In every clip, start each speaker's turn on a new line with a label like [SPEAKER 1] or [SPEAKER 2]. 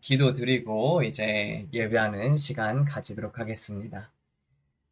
[SPEAKER 1] 기도드리고 이제 예배하는 시간 가지도록 하겠습니다.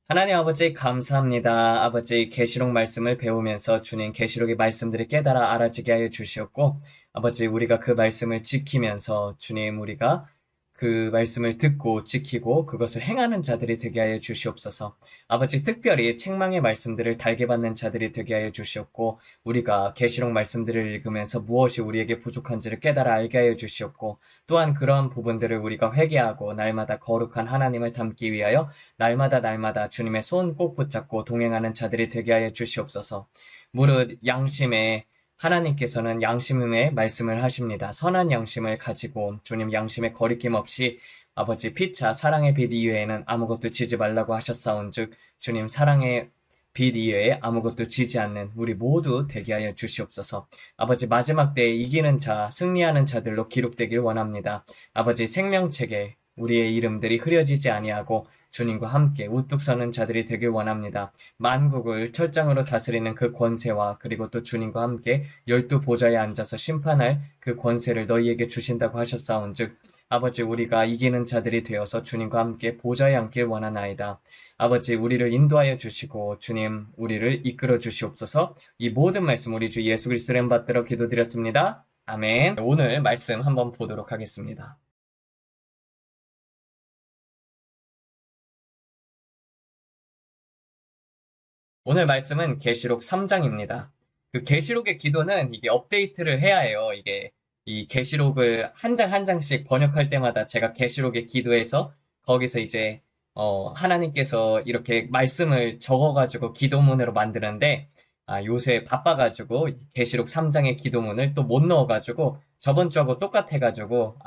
[SPEAKER 1] 하나님 아버지 감사합니다. 아버지 계시록 말씀을 배우면서 주님 계시록의 말씀들을 깨달아 알아지게 하여 주시었고 아버지 우리가 그 말씀을 지키면서 주님 우리가 그 말씀을 듣고 지키고 그것을 행하는 자들이 되게 하여 주시옵소서. 아버지 특별히 책망의 말씀들을 달게 받는 자들이 되게 하여 주시옵고 우리가 계시록 말씀들을 읽으면서 무엇이 우리에게 부족한지를 깨달아 알게 하여 주시옵고 또한 그런 부분들을 우리가 회개하고 날마다 거룩한 하나님을 닮기 위하여 날마다 주님의 손 꼭 붙잡고 동행하는 자들이 되게 하여 주시옵소서. 무릇 양심에 하나님께서는 양심의 말씀을 하십니다. 선한 양심을 가지고 주님 양심에 거리낌 없이 아버지 피차 사랑의 빛 이외에는 아무것도 지지 말라고 하셨사온즉 주님 사랑의 빛 이외에 아무것도 지지 않는 우리 모두 되게 하여 주시옵소서. 아버지 마지막 때에 이기는 자, 승리하는 자들로 기록되길 원합니다. 아버지 생명책에 우리의 이름들이 흐려지지 아니하고 주님과 함께 우뚝 서는 자들이 되길 원합니다. 만국을 철장으로 다스리는 그 권세와 그리고 또 주님과 함께 12보좌에 앉아서 심판할 그 권세를 너희에게 주신다고 하셨사온즉 아버지 우리가 이기는 자들이 되어서 주님과 함께 보좌에 앉길 원하나이다. 아버지 우리를 인도하여 주시고 주님 우리를 이끌어 주시옵소서. 이 모든 말씀 우리 주 예수 그리스도의 이름 받들어 기도드렸습니다. 아멘. 오늘 말씀 한번 보도록 하겠습니다. 오늘 말씀은 계시록 3장입니다. 그 계시록의 기도는 이게 업데이트를 해야 해요. 이게 이 계시록을 한 장 한 장씩 번역할 때마다 제가 계시록의 기도에서 거기서 이제 하나님께서 이렇게 말씀을 적어가지고 기도문으로 만드는데 요새 바빠가지고 계시록 3장의 기도문을 또 못 넣어가지고 저번 주하고 똑같아가지고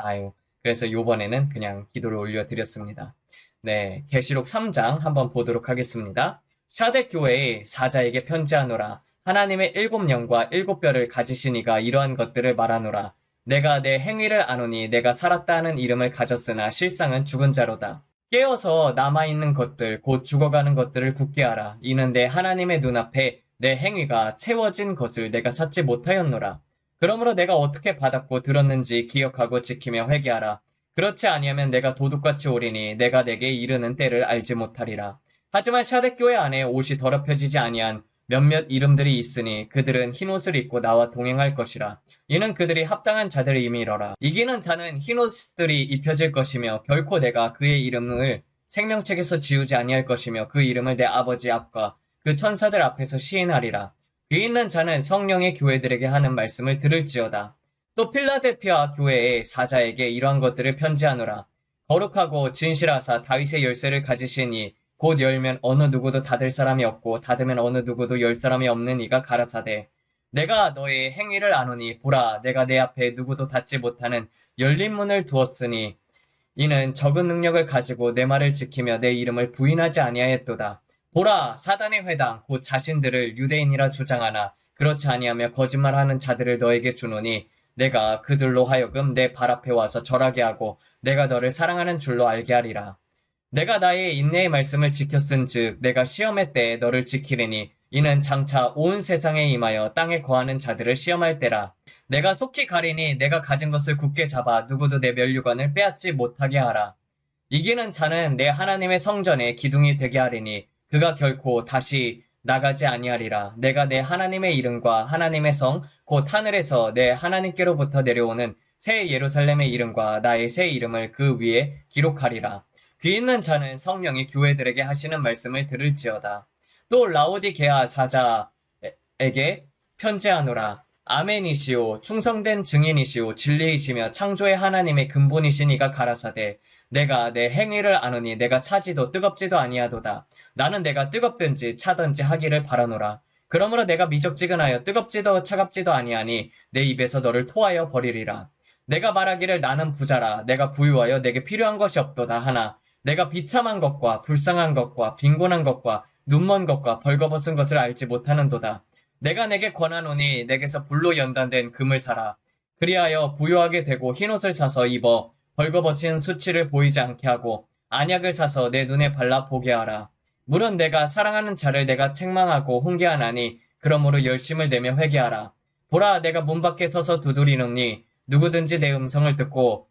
[SPEAKER 1] 그래서 요번에는 그냥 기도를 올려드렸습니다. 네, 계시록 3장 한번 보도록 하겠습니다. 샤댓 교회의 사자에게 편지하노라. 하나님의 7영과 7뼈를 가지신 이가 이러한 것들을 말하노라. 내가 내 행위를 아노니 내가 살았다 하는 이름을 가졌으나 실상은 죽은 자로다. 깨어서 남아있는 것들 곧 죽어가는 것들을 굳게 하라. 이는 내 하나님의 눈앞에 내 행위가 채워진 것을 내가 찾지 못하였노라. 그러므로 내가 어떻게 받았고 들었는지 기억하고 지키며 회개하라. 그렇지 아니하면 내가 도둑같이 오리니 내가 내게 이르는 때를 알지 못하리라. 하지만 샤댓 교회 안에 옷이 더럽혀지지 아니한 몇몇 이름들이 있으니 그들은 흰옷을 입고 나와 동행할 것이라. 이는 그들이 합당한 자들임이러라. 이기는 자는 흰옷들이 입혀질 것이며 결코 내가 그의 이름을 생명책에서 지우지 아니할 것이며 그 이름을 내 아버지 앞과 그 천사들 앞에서 시인하리라. 귀 있는 자는 성령의 교회들에게 하는 말씀을 들을지어다. 또 필라델피아 교회의 사자에게 이러한 것들을 편지하노라. 거룩하고 진실하사 다윗의 열쇠를 가지신 이 곧 열면 어느 누구도 닫을 사람이 없고 닫으면 어느 누구도 열 사람이 없는 이가 가라사대 내가 너의 행위를 아노니 보라 내가 내 앞에 누구도 닫지 못하는 열린 문을 두었으니 이는 적은 능력을 가지고 내 말을 지키며 내 이름을 부인하지 아니하였도다. 보라 사단의 회당 곧 자신들을 유대인이라 주장하나 그렇지 아니하며 거짓말하는 자들을 너에게 주노니 내가 그들로 하여금 내 발 앞에 와서 절하게 하고 내가 너를 사랑하는 줄로 알게 하리라. 내가 나의 인내의 말씀을 지켰은즉 내가 시험의 때에 너를 지키리니 이는 장차 온 세상에 임하여 땅에 거하는 자들을 시험할 때라. 내가 속히 가리니 내가 가진 것을 굳게 잡아 누구도 내 면류관을 빼앗지 못하게 하라. 이기는 자는 내 하나님의 성전에 기둥이 되게 하리니 그가 결코 다시 나가지 아니하리라. 내가 내 하나님의 이름과 하나님의 성 곧 하늘에서 내 하나님께로부터 내려오는 새 예루살렘의 이름과 나의 새 이름을 그 위에 기록하리라. 귀 있는 자는 성령이 교회들에게 하시는 말씀을 들을지어다. 또 라오디게아 사자에게 편지하노라. 아멘이시오 충성된 증인이시오 진리이시며 창조의 하나님의 근본이신 이가 가라사대 내가 내 행위를 아노니 내가 차지도 뜨겁지도 아니하도다. 나는 내가 뜨겁든지 차든지 하기를 바라노라. 그러므로 내가 미적지근하여 뜨겁지도 차갑지도 아니하니 내 입에서 너를 토하여 버리리라. 내가 말하기를 나는 부자라 내가 부유하여 내게 필요한 것이 없도다 하나 내가 비참한 것과 불쌍한 것과 빈곤한 것과 눈먼 것과 벌거벗은 것을 알지 못하는도다. 내가 내게 권하노니 내게서 불로 연단된 금을 사라. 그리하여 부유하게 되고 흰옷을 사서 입어 벌거벗은 수치를 보이지 않게 하고 안약을 사서 내 눈에 발라 보게 하라. 물론 내가 사랑하는 자를 내가 책망하고 훈계하나니 그러므로 열심을 내며 회개하라. 보라 내가 문 밖에 서서 두드리노니 누구든지 내 음성을 듣고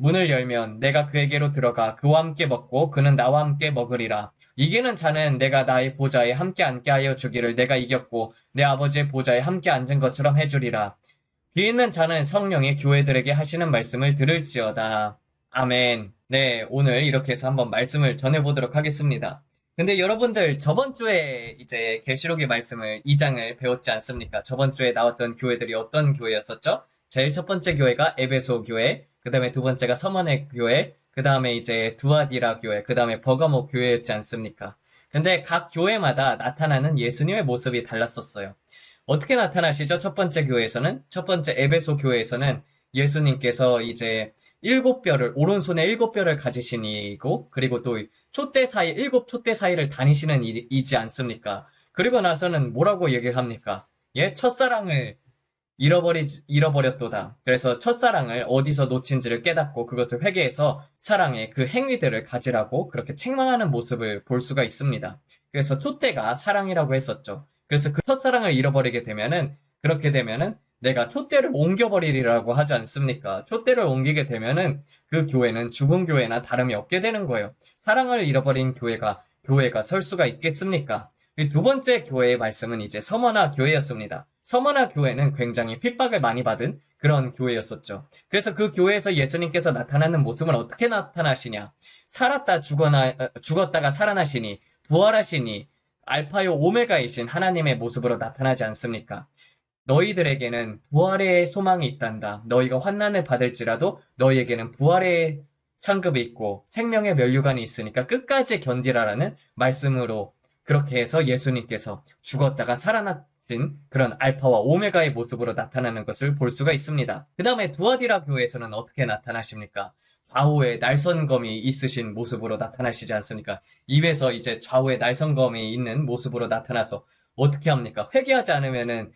[SPEAKER 1] 문을 열면 내가 그에게로 들어가 그와 함께 먹고 그는 나와 함께 먹으리라. 이기는 자는 내가 나의 보좌에 함께 앉게 하여 주기를 내가 이겼고 내 아버지의 보좌에 함께 앉은 것처럼 해주리라. 귀 있는 자는 성령이 교회들에게 하시는 말씀을 들을지어다. 아멘. 네, 오늘 이렇게 해서 한번 말씀을 전해보도록 하겠습니다. 근데 여러분들 저번 주에 이제 계시록의 말씀을 2장을 배웠지 않습니까? 저번 주에 나왔던 교회들이 어떤 교회였었죠? 제일 첫 번째 교회가 에베소 교회, 그 다음에 두 번째가 서머네 교회, 그 다음에 이제 두아디라 교회, 그 다음에 버가모 교회였지 않습니까? 근데 각 교회마다 나타나는 예수님의 모습이 달랐었어요. 어떻게 나타나시죠? 첫 번째 교회에서는, 첫 번째 에베소 교회에서는 예수님께서 이제 일곱 뼈를, 오른손에 일곱 뼈를 가지신 이고, 그리고 또 촛대 사이, 일곱 촛대 사이를 다니시는 이지 않습니까? 그리고 나서는 뭐라고 얘기를 합니까? 예, 첫사랑을 잃어버렸도다. 그래서 첫사랑을 어디서 놓친지를 깨닫고 그것을 회개해서 사랑의 그 행위들을 가지라고 그렇게 책망하는 모습을 볼 수가 있습니다. 그래서 촛대가 사랑이라고 했었죠. 그래서 그 첫사랑을 잃어버리게 되면은, 그렇게 되면은 내가 촛대를 옮겨버리리라고 하지 않습니까? 촛대를 옮기게 되면은 그 교회는 죽은 교회나 다름이 없게 되는 거예요. 사랑을 잃어버린 교회가 설 수가 있겠습니까? 두 번째 교회의 말씀은 이제 서머나 교회였습니다. 서머나 교회는 굉장히 핍박을 많이 받은 그런 교회였었죠. 그래서 그 교회에서 예수님께서 나타나는 모습은 어떻게 나타나시냐? 죽었다가 살아나시니, 부활하시니, 알파요 오메가이신 하나님의 모습으로 나타나지 않습니까? 너희들에게는 부활의 소망이 있단다. 너희가 환난을 받을지라도 너희에게는 부활의 상급이 있고 생명의 면류관이 있으니까 끝까지 견디라라는 말씀으로, 그렇게 해서 예수님께서 죽었다가 살아나신 그런 알파와 오메가의 모습으로 나타나는 것을 볼 수가 있습니다. 그 다음에 두아디라 교회에서는 어떻게 나타나십니까? 좌우에 날선검이 있으신 모습으로 나타나시지 않습니까? 입에서 이제 좌우에 날선검이 있는 모습으로 나타나서 어떻게 합니까? 회개하지 않으면은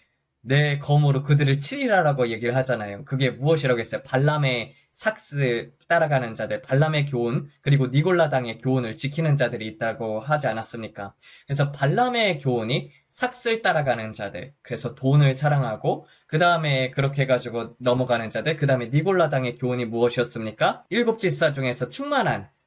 [SPEAKER 1] 내 검으로 그들을 치리라라고 얘기를 하잖아요. 그게 무엇이라고 했어요? 발람의 삭스 따라가는 자들, 발람의 교훈, 그리고 니골라당의 교훈을 지키는 자들이 있다고 하지 않았습니까? 그래서 발람의 교훈이 삭스를 따라가는 자들, 그래서 돈을 사랑하고, 그 다음에 그렇게 해가지고 넘어가는 자들, 그 다음에 니골라당의 교훈이 무엇이었습니까? 일곱 질서 중에서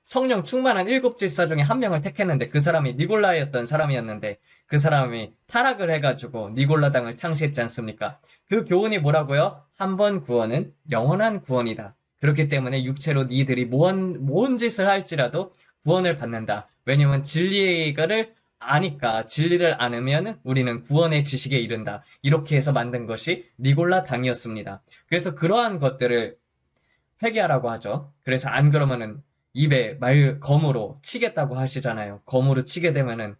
[SPEAKER 1] 성령 충만한 일곱 질서 중에 한 명을 택했는데 그 사람이 니골라였던 사람이었는데 그 사람이 타락을 해가지고 니골라당을 창시했지 않습니까? 그 교훈이 뭐라고요? 한 번 구원은 영원한 구원이다. 그렇기 때문에 육체로 니들이 뭔 짓을 할지라도 구원을 받는다. 왜냐면 진리를 아니까, 진리를 않으면 우리는 구원의 지식에 이른다. 이렇게 해서 만든 것이 니골라당이었습니다. 그래서 그러한 것들을 회개하라고 하죠. 그래서 안 그러면은 입에 검으로 치겠다고 하시잖아요. 검으로 치게 되면은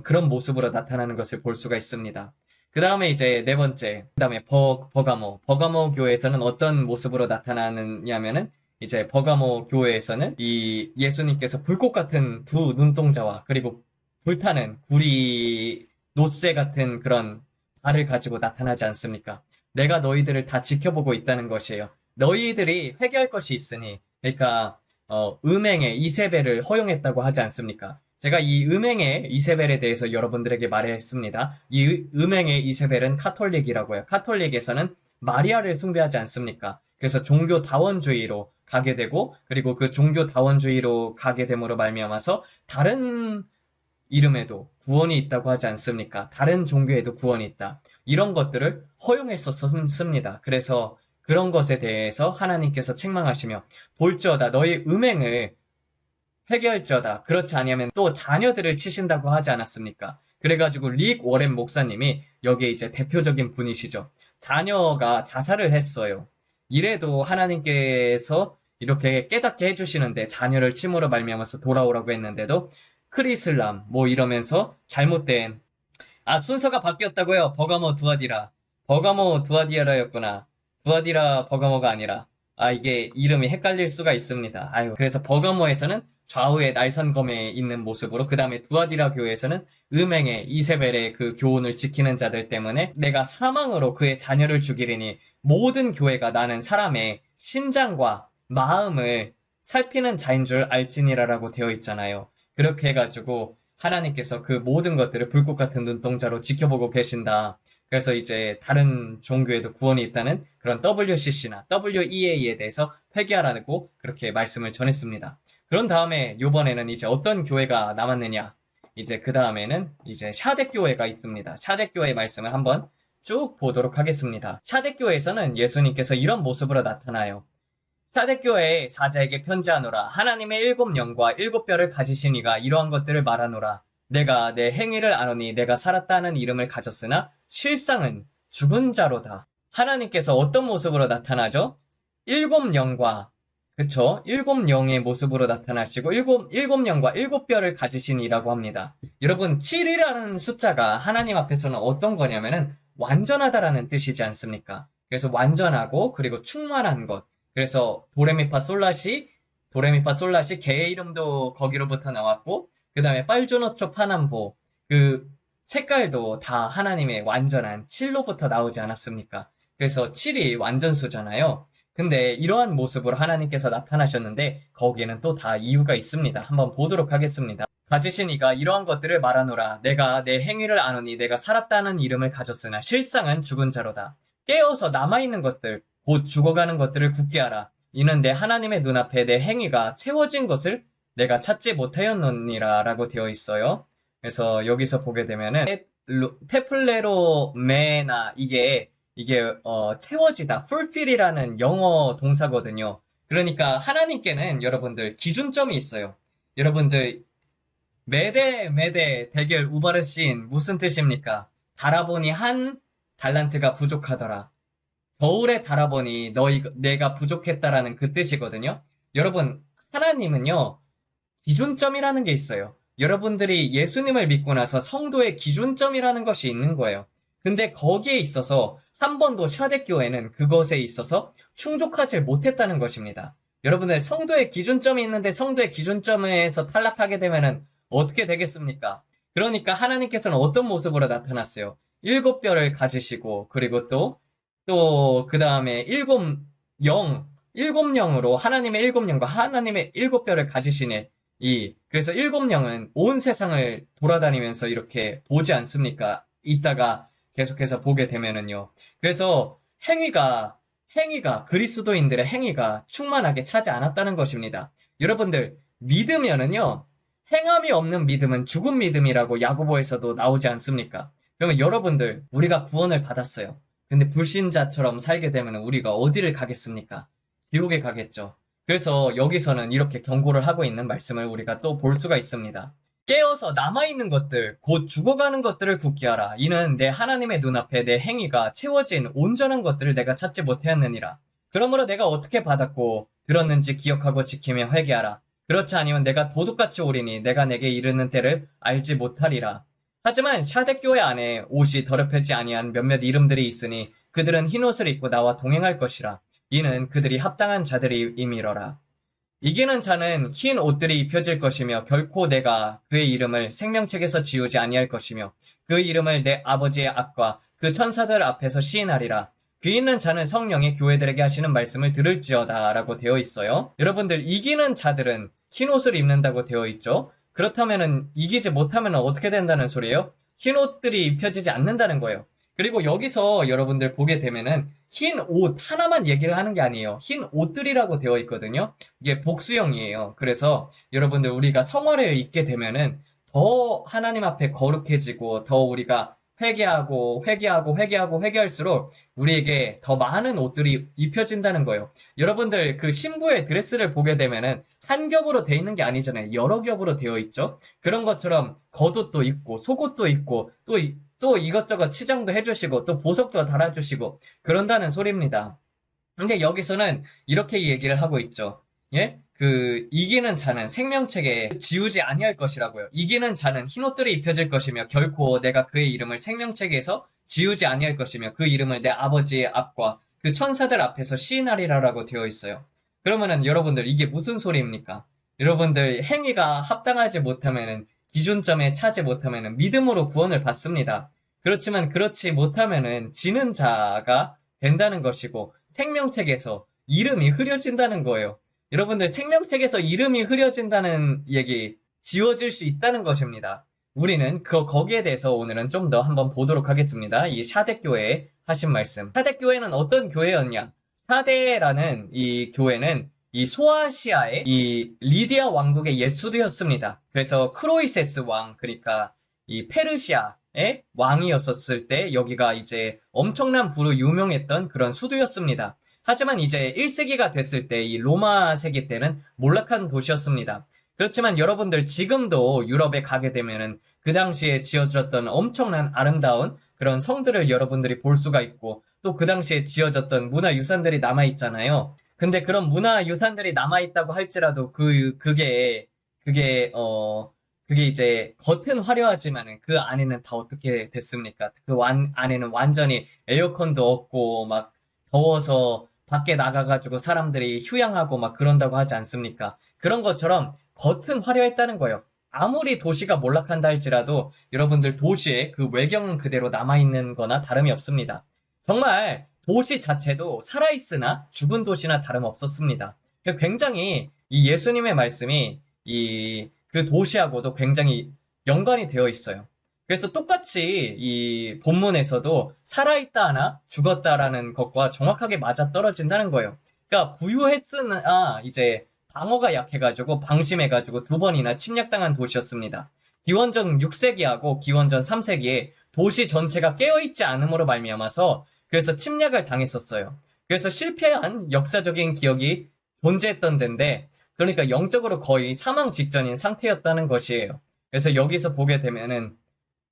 [SPEAKER 1] 그런 모습으로 나타나는 것을 볼 수가 있습니다. 그 다음에 이제 네 번째, 그 다음에 버가모 교회에서는 어떤 모습으로 나타나느냐면은 이제 버가모 교회에서는 이 예수님께서 불꽃 같은 두 눈동자와 그리고 불타는 구리 노쇠 같은 그런 발을 가지고 나타나지 않습니까? 내가 너희들을 다 지켜보고 있다는 것이에요. 너희들이 회개할 것이 있으니, 그러니까 음행의 이세벨을 허용했다고 하지 않습니까? 제가 이 음행의 이세벨에 대해서 여러분들에게 말했습니다. 이 음행의 이세벨은 카톨릭이라고요. 카톨릭에서는 마리아를 숭배하지 않습니까? 그래서 종교다원주의로 가게 되고, 그리고 그 종교다원주의로 가게 됨으로 말미암아서 다른 이름에도 구원이 있다고 하지 않습니까? 다른 종교에도 구원이 있다. 이런 것들을 허용했었습니다. 그래서 그런 것에 대해서 하나님께서 책망하시며 볼지어다 너희 음행을 회개할지어다 그렇지 아니하면 또 자녀들을 치신다고 하지 않았습니까? 그래가지고 릭 워렌 목사님이 여기에 이제 대표적인 분이시죠. 자녀가 자살을 했어요. 이래도 하나님께서 이렇게 깨닫게 해주시는데 자녀를 침으로 말미암아서 돌아오라고 했는데도 크리슬람 뭐 이러면서 잘못된 순서가 바뀌었다고요. 버가모 두아디라였구나. 두아디라 버가모가 아니라 이게 이름이 헷갈릴 수가 있습니다. 그래서 버가모에서는 좌우에 날선검에 있는 모습으로, 그 다음에 두아디라 교회에서는 음행의 이세벨의 그 교훈을 지키는 자들 때문에 내가 사망으로 그의 자녀를 죽이리니 모든 교회가 나는 사람의 심장과 마음을 살피는 자인 줄 알지니라라고 되어 있잖아요. 그렇게 해가지고 하나님께서 그 모든 것들을 불꽃 같은 눈동자로 지켜보고 계신다. 그래서 이제 다른 종교에도 구원이 있다는 그런 WCC나 WEA에 대해서 회개하라고 그렇게 말씀을 전했습니다. 그런 다음에 요번에는 이제 어떤 교회가 남았느냐? 이제 그 다음에는 이제 샤덱교회가 있습니다. 샤덱교회의 말씀을 한번 쭉 보도록 하겠습니다. 샤덱교회에서는 예수님께서 이런 모습으로 나타나요. 샤덱교회의 사자에게 편지하노라. 하나님의 7영과 7뼈를 가지신 이가 이러한 것들을 말하노라. 내가 내 행위를 아노니 내가 살았다는 이름을 가졌으나 실상은 죽은 자로다. 하나님께서 어떤 모습으로 나타나죠? 7영과 그쵸? 7영의 모습으로 나타나시고 7영과 7뼈를 가지신 이라고 합니다. 여러분 7이라는 숫자가 하나님 앞에서는 어떤 거냐면은 완전하다라는 뜻이지 않습니까? 그래서 완전하고 그리고 충만한 것. 그래서 도레미파솔라시 개의 이름도 거기로부터 나왔고 그 다음에 빨주노초 파남보 그 색깔도 다 하나님의 완전한 7로부터 나오지 않았습니까? 그래서 7이 완전수잖아요. 근데 이러한 모습으로 하나님께서 나타나셨는데 거기에는 또 다 이유가 있습니다. 한번 보도록 하겠습니다. 가지신 이가 이러한 것들을 말하노라. 내가 내 행위를 아노니 내가 살았다는 이름을 가졌으나 실상은 죽은 자로다. 깨어서 남아있는 것들 곧 죽어가는 것들을 굳게 하라. 이는 내 하나님의 눈앞에 내 행위가 채워진 것을 내가 찾지 못하였느니라 라고 되어 있어요. 그래서 여기서 보게 되면은 테플레로메나 이게 채워지다 fulfill이라는 영어 동사거든요. 그러니까 하나님께는 여러분들 기준점이 있어요. 여러분들 메데 대결 우바르신 무슨 뜻입니까? 달아보니 한 달란트가 부족하더라. 겨울에 달아보니 내가 부족했다라는 그 뜻이거든요. 여러분 하나님은요 기준점이라는 게 있어요. 여러분들이 예수님을 믿고 나서 성도의 기준점이라는 것이 있는 거예요. 근데 거기에 있어서 한 번도 샤덱교회는 그것에 있어서 충족하지 못했다는 것입니다. 여러분들 성도의 기준점이 있는데 성도의 기준점에서 탈락하게 되면은 어떻게 되겠습니까? 그러니까 하나님께서는 어떤 모습으로 나타났어요? 7뼈를 가지시고 그리고 또 그 다음에 7영으로 하나님의 7영과 하나님의 7뼈를 가지시네. 그래서 7영은 온 세상을 돌아다니면서 이렇게 보지 않습니까? 이따가 계속해서 보게 되면은요. 그래서 행위가 그리스도인들의 행위가 충만하게 차지 않았다는 것입니다. 여러분들 믿으면은요. 행함이 없는 믿음은 죽은 믿음이라고 야고보에서도 나오지 않습니까? 그러면 여러분들 우리가 구원을 받았어요. 근데 불신자처럼 살게 되면 우리가 어디를 가겠습니까? 지옥에 가겠죠. 그래서 여기서는 이렇게 경고를 하고 있는 말씀을 우리가 또 볼 수가 있습니다. 깨어서 남아있는 것들, 곧 죽어가는 것들을 굳게 하라. 이는 내 하나님의 눈앞에 내 행위가 채워진 온전한 것들을 내가 찾지 못하였느니라. 그러므로 내가 어떻게 받았고 들었는지 기억하고 지키며 회개하라. 그렇지 아니면 내가 도둑같이 오리니 내가 내게 이르는 때를 알지 못하리라. 하지만 샤덱교회 안에 옷이 더럽혀지지 아니한 몇몇 이름들이 있으니 그들은 흰옷을 입고 나와 동행할 것이라. 이는 그들이 합당한 자들임이러라. 이기는 자는 흰 옷들이 입혀질 것이며 결코 내가 그의 이름을 생명책에서 지우지 아니할 것이며 그 이름을 내 아버지의 앞과 그 천사들 앞에서 시인하리라. 귀 있는 자는 성령의 교회들에게 하시는 말씀을 들을지어다 라고 되어 있어요. 여러분들 이기는 자들은 흰 옷을 입는다고 되어 있죠. 그렇다면은 이기지 못하면 어떻게 된다는 소리예요? 흰 옷들이 입혀지지 않는다는 거예요. 그리고 여기서 여러분들 보게 되면은 흰 옷 하나만 얘기를 하는 게 아니에요. 흰 옷들이라고 되어 있거든요. 이게 복수형이에요. 그래서 여러분들 우리가 성화를 입게 되면은 더 하나님 앞에 거룩해지고 더 우리가 회개할수록 우리에게 더 많은 옷들이 입혀진다는 거예요. 여러분들 그 신부의 드레스를 보게 되면은 한 겹으로 되어 있는 게 아니잖아요. 여러 겹으로 되어 있죠. 그런 것처럼 겉옷도 있고 속옷도 있고 또 이것저것 치장도 해주시고 또 보석도 달아주시고 그런다는 소리입니다. 근데 여기서는 이렇게 얘기를 하고 있죠. 예? 이기는 자는 생명책에 지우지 아니할 것이라고요. 이기는 자는 흰옷들이 입혀질 것이며 결코 내가 그의 이름을 생명책에서 지우지 아니할 것이며 그 이름을 내 아버지의 앞과 그 천사들 앞에서 시인하리라라고 되어 있어요. 그러면은 여러분들 이게 무슨 소리입니까? 여러분들 행위가 합당하지 못하면은 기준점에 차지 못하면은 믿음으로 구원을 받습니다. 그렇지만 그렇지 못하면은 지는 자가 된다는 것이고 생명책에서 이름이 흐려진다는 거예요. 여러분들 생명책에서 이름이 흐려진다는 얘기 지워질 수 있다는 것입니다. 우리는 거기에 대해서 오늘은 좀 더 한번 보도록 하겠습니다. 이 샤댓교회 하신 말씀. 샤댓교회는 어떤 교회였냐? 샤데라는 이 교회는 이 소아시아의 이 리디아 왕국의 옛수도였습니다. 그래서 크로이세스 왕, 그러니까 이 페르시아의 왕이었었을 때 여기가 이제 엄청난 부로 유명했던 그런 수도였습니다. 하지만 이제 1세기가 됐을 때 이 로마 세기 때는 몰락한 도시였습니다. 그렇지만 여러분들 지금도 유럽에 가게 되면은 그 당시에 지어졌던 엄청난 아름다운 그런 성들을 여러분들이 볼 수가 있고 또 그 당시에 지어졌던 문화유산들이 남아있잖아요. 근데 그런 문화유산들이 남아있다고 할지라도 그게 이제 겉은 화려하지만은 그 안에는 다 어떻게 됐습니까? 안에는 완전히 에어컨도 없고 막 더워서 밖에 나가가지고 사람들이 휴양하고 막 그런다고 하지 않습니까? 그런 것처럼 겉은 화려했다는 거예요. 아무리 도시가 몰락한다 할지라도 여러분들 도시의 그 외경은 그대로 남아있는 거나 다름이 없습니다. 정말 도시 자체도 살아있으나 죽은 도시나 다름없었습니다. 굉장히 이 예수님의 말씀이 그 도시하고도 굉장히 연관이 되어 있어요. 그래서 똑같이 이 본문에서도 살아있다나 죽었다라는 것과 정확하게 맞아떨어진다는 거예요. 그러니까 부유했으나 이제 방어가 약해가지고 방심해가지고 2번이나 침략당한 도시였습니다. 기원전 6세기하고 기원전 3세기에 도시 전체가 깨어있지 않음으로 말미암아서 그래서 침략을 당했었어요. 그래서 실패한 역사적인 기억이 존재했던 데인데 그러니까 영적으로 거의 사망 직전인 상태였다는 것이에요. 그래서 여기서 보게 되면은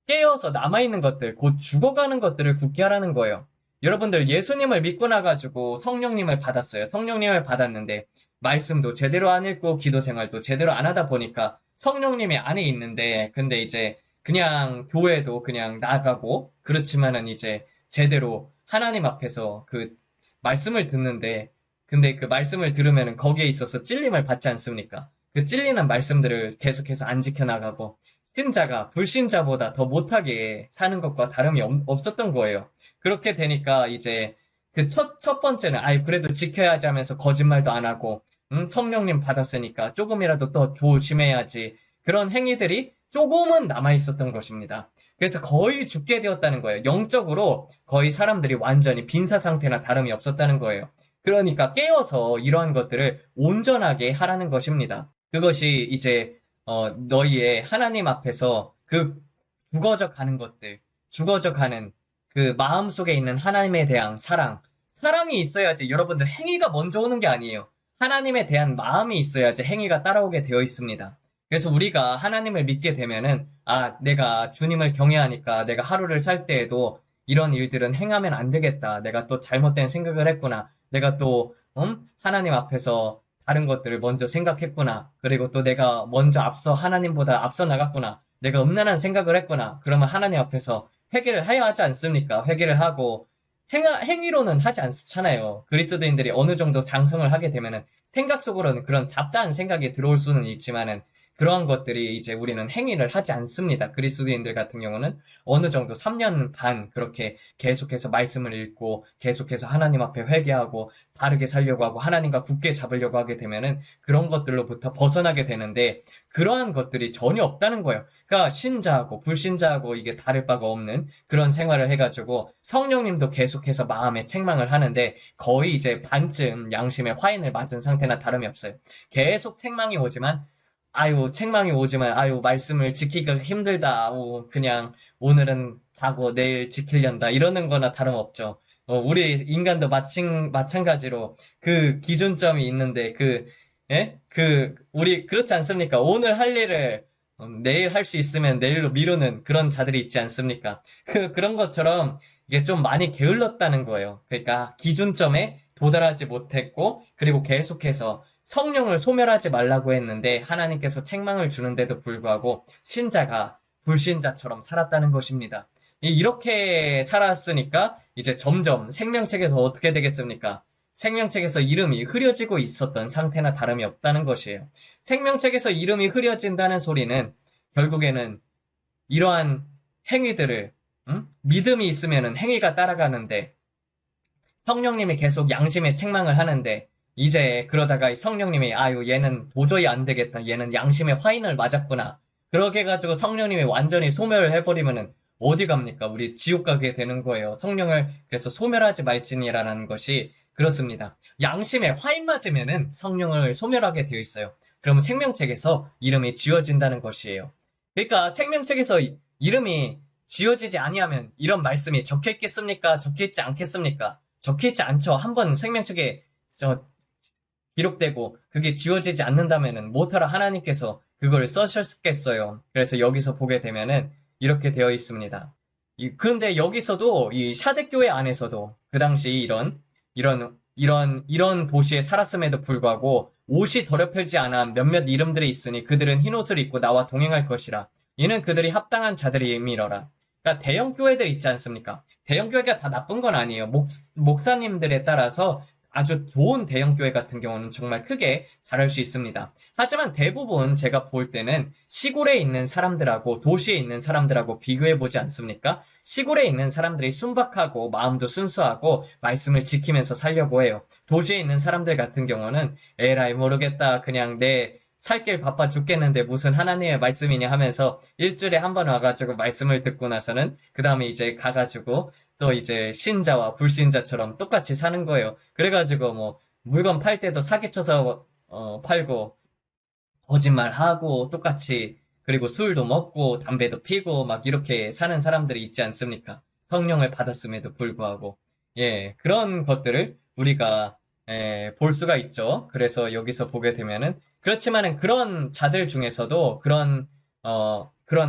[SPEAKER 1] 깨어서 남아있는 것들, 곧 죽어가는 것들을 굳게 하라는 거예요. 여러분들 예수님을 믿고 나가지고 성령님을 받았어요. 성령님을 받았는데 말씀도 제대로 안 읽고 기도 생활도 제대로 안 하다 보니까 성령님이 안에 있는데 근데 이제 그냥 교회도 그냥 나가고 그렇지만은 이제 제대로 하나님 앞에서 그 말씀을 듣는데 근데 그 말씀을 들으면은 거기에 있어서 찔림을 받지 않습니까? 그 찔리는 말씀들을 계속해서 안 지켜나가고 신자가 불신자보다 더 못하게 사는 것과 다름이 없었던 거예요. 그렇게 되니까 이제 그 첫 번째는 아유 그래도 지켜야지 하면서 거짓말도 안 하고 성령님 받았으니까 조금이라도 더 조심해야지 그런 행위들이 조금은 남아 있었던 것입니다. 그래서 거의 죽게 되었다는 거예요. 영적으로 거의 사람들이 완전히 빈사 상태나 다름이 없었다는 거예요. 그러니까 깨어서 이러한 것들을 온전하게 하라는 것입니다. 그것이 이제 너희의 하나님 앞에서 그 죽어져 가는 것들, 죽어져 가는 그 마음속에 있는 하나님에 대한 사랑이 있어야지 여러분들 행위가 먼저 오는 게 아니에요. 하나님에 대한 마음이 있어야지 행위가 따라오게 되어 있습니다. 그래서 우리가 하나님을 믿게 되면은 내가 주님을 경외하니까 내가 하루를 살 때에도 이런 일들은 행하면 안 되겠다. 내가 또 잘못된 생각을 했구나. 내가 또 하나님 앞에서 다른 것들을 먼저 생각했구나. 그리고 또 내가 먼저 하나님보다 앞서 나갔구나. 내가 음란한 생각을 했구나. 그러면 하나님 앞에서 회개를 해야 하지 않습니까? 회개를 하고 행위로는 하지 않잖아요. 그리스도인들이 어느 정도 장성을 하게 되면은 생각 속으로는 그런 잡다한 생각이 들어올 수는 있지만은 그러한 것들이 이제 우리는 행위를 하지 않습니다. 그리스도인들 같은 경우는 어느 정도 3년 반 그렇게 계속해서 말씀을 읽고 계속해서 하나님 앞에 회개하고 바르게 살려고 하고 하나님과 굳게 잡으려고 하게 되면은 그런 것들로부터 벗어나게 되는데 그러한 것들이 전혀 없다는 거예요. 그러니까 신자하고 불신자하고 이게 다를 바가 없는 그런 생활을 해가지고 성령님도 계속해서 마음에 책망을 하는데 거의 이제 반쯤 양심의 화인을 맞은 상태나 다름이 없어요. 계속 책망이 오지만 말씀을 지키기가 힘들다. 그냥 오늘은 자고 내일 지키련다. 이러는 거나 다름없죠. 우리 인간도 마찬가지로 그 기준점이 있는데, 우리 그렇지 않습니까? 오늘 할 일을 내일 할 수 있으면 내일로 미루는 그런 자들이 있지 않습니까? 그런 것처럼 이게 좀 많이 게을렀다는 거예요. 그러니까 기준점에 도달하지 못했고, 그리고 계속해서 성령을 소멸하지 말라고 했는데 하나님께서 책망을 주는데도 불구하고 신자가 불신자처럼 살았다는 것입니다. 이렇게 살았으니까 이제 점점 생명책에서 어떻게 되겠습니까? 생명책에서 이름이 흐려지고 있었던 상태나 다름이 없다는 것이에요. 생명책에서 이름이 흐려진다는 소리는 결국에는 이러한 행위들을 믿음이 있으면 행위가 따라가는데 성령님이 계속 양심의 책망을 하는데 이제 그러다가 성령님이 얘는 도저히 안 되겠다. 얘는 양심의 화인을 맞았구나. 그렇게 해가지고 성령님이 완전히 소멸을 해버리면은 어디 갑니까? 우리 지옥 가게 되는 거예요. 성령을 그래서 소멸하지 말지니라는 것이 그렇습니다. 양심에 화인 맞으면은 성령을 소멸하게 되어 있어요. 그러면 생명책에서 이름이 지워진다는 것이에요. 그러니까 생명책에서 이름이 지워지지 아니하면 이런 말씀이 적혀 있겠습니까? 적혀 있지 않겠습니까? 적혀 있지 않죠. 한번 생명책에 기록되고 그게 지워지지 않는다면은 못하러 하나님께서 그걸 써셨겠어요. 그래서 여기서 보게 되면은 이렇게 되어 있습니다. 그런데 여기서도 이 샤댓교회 안에서도 그 당시 이런 도시에 살았음에도 불구하고 옷이 더럽혀지지 않아 몇몇 이름들이 있으니 그들은 흰 옷을 입고 나와 동행할 것이라. 이는 그들이 합당한 자들임이러라. 그러니까 대형 교회들 있지 않습니까? 대형 교회가 다 나쁜 건 아니에요. 목사님들에 따라서 아주 좋은 대형 교회 같은 경우는 정말 크게 자랄 수 있습니다. 하지만 대부분 제가 볼 때는 시골에 있는 사람들하고 도시에 있는 사람들하고 비교해 보지 않습니까? 시골에 있는 사람들이 순박하고 마음도 순수하고 말씀을 지키면서 살려고 해요. 도시에 있는 사람들 같은 경우는 에라이 모르겠다. 그냥 내 살 길 바빠 죽겠는데 무슨 하나님의 말씀이냐 하면서 일주일에 한 번 와가지고 말씀을 듣고 나서는 그 다음에 이제 가가지고 또 이제 신자와 불신자처럼 똑같이 사는 거예요. 그래가지고 뭐 물건 팔 때도 사기쳐서 팔고 거짓말하고 똑같이 그리고 술도 먹고 담배도 피고 막 이렇게 사는 사람들이 있지 않습니까? 성령을 받았음에도 불구하고 그런 것들을 우리가 볼 수가 있죠. 그래서 여기서 보게 되면은 그렇지만은 그런 자들 중에서도 그런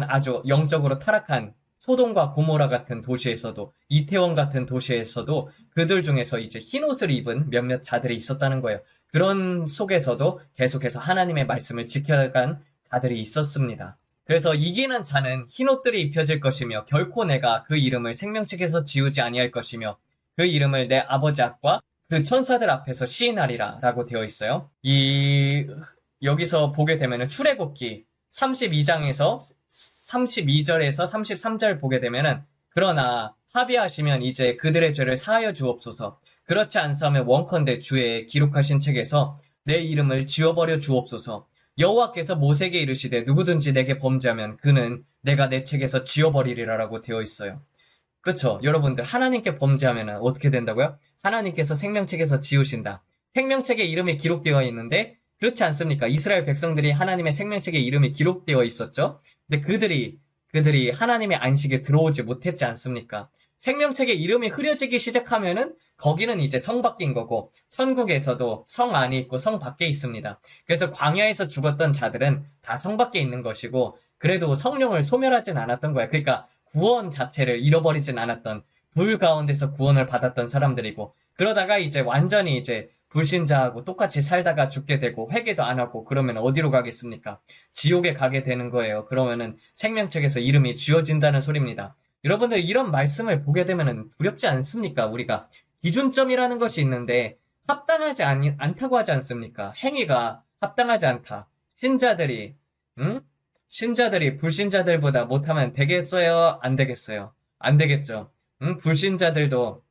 [SPEAKER 1] 아주 영적으로 타락한 소돔과 고모라 같은 도시에서도 이태원 같은 도시에서도 그들 중에서 이제 흰 옷을 입은 몇몇 자들이 있었다는 거예요. 그런 속에서도 계속해서 하나님의 말씀을 지켜간 자들이 있었습니다. 그래서 이기는 자는 흰 옷들이 입혀질 것이며 결코 내가 그 이름을 생명책에서 지우지 아니할 것이며 그 이름을 내 아버지 앞과 그 천사들 앞에서 시인하리라 라고 되어 있어요. 여기서 보게 되면 출애굽기 32장에서 32절에서 33절 보게 되면은 그러나 합의하시면 이제 그들의 죄를 사하여 주옵소서. 그렇지 않사면 원컨대 주의 기록하신 책에서 내 이름을 지워버려 주옵소서. 여호와께서 모세에게 이르시되 누구든지 내게 범죄하면 그는 내가 내 책에서 지워버리리라라고 되어 있어요. 그렇죠? 여러분들 하나님께 범죄하면 어떻게 된다고요? 하나님께서 생명책에서 지우신다. 생명책에 이름이 기록되어 있는데 그렇지 않습니까? 이스라엘 백성들이 하나님의 생명책에 이름이 기록되어 있었죠. 근데 그들이 하나님의 안식에 들어오지 못했지 않습니까? 생명책에 이름이 흐려지기 시작하면은 거기는 이제 성 밖인 거고 천국에서도 성 안에 있고 성 밖에 있습니다. 그래서 광야에서 죽었던 자들은 다 성 밖에 있는 것이고 그래도 성령을 소멸하진 않았던 거야. 그러니까 구원 자체를 잃어버리진 않았던 불 가운데서 구원을 받았던 사람들이고 그러다가 이제 완전히 이제 불신자하고 똑같이 살다가 죽게 되고 회개도 안 하고 그러면 어디로 가겠습니까? 지옥에 가게 되는 거예요. 그러면은 생명책에서 이름이 지워진다는 소리입니다. 여러분들 이런 말씀을 보게 되면은 두렵지 않습니까? 우리가 기준점이라는 것이 있는데 합당하지 않다고 하지 않습니까? 행위가 합당하지 않다. 신자들이 신자들이 불신자들보다 못하면 되겠어요? 안 되겠어요? 안 되겠죠. 불신자들도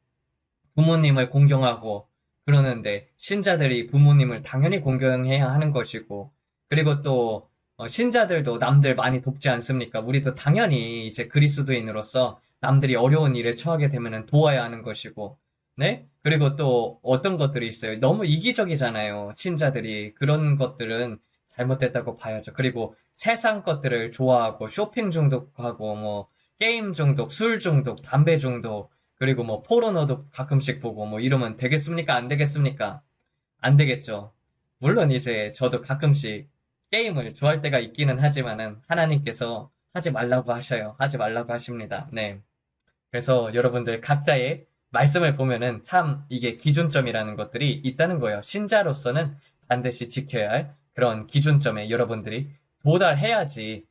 [SPEAKER 1] 부모님을 공경하고 그러는데 신자들이 부모님을 당연히 공경해야 하는 것이고 그리고 또 신자들도 남들 많이 돕지 않습니까? 우리도 당연히 이제 그리스도인으로서 남들이 어려운 일에 처하게 되면 도와야 하는 것이고 네? 그리고 또 어떤 것들이 있어요. 너무 이기적이잖아요. 신자들이 그런 것들은 잘못됐다고 봐야죠. 그리고 세상 것들을 좋아하고 쇼핑 중독하고 뭐 게임 중독, 술 중독, 담배 중독 그리고 뭐 포르노도 가끔씩 보고 뭐 이러면 되겠습니까? 안 되겠습니까? 안 되겠죠. 물론 이제 저도 가끔씩 게임을 좋아할 때가 있기는 하지만은 하나님께서 하지 말라고 하셔요. 하지 말라고 하십니다. 네. 그래서 여러분들 각자의 말씀을 보면은 참 이게 기준점이라는 것들이 있다는 거예요. 신자로서는 반드시 지켜야 할 그런 기준점에 여러분들이 도달해야지.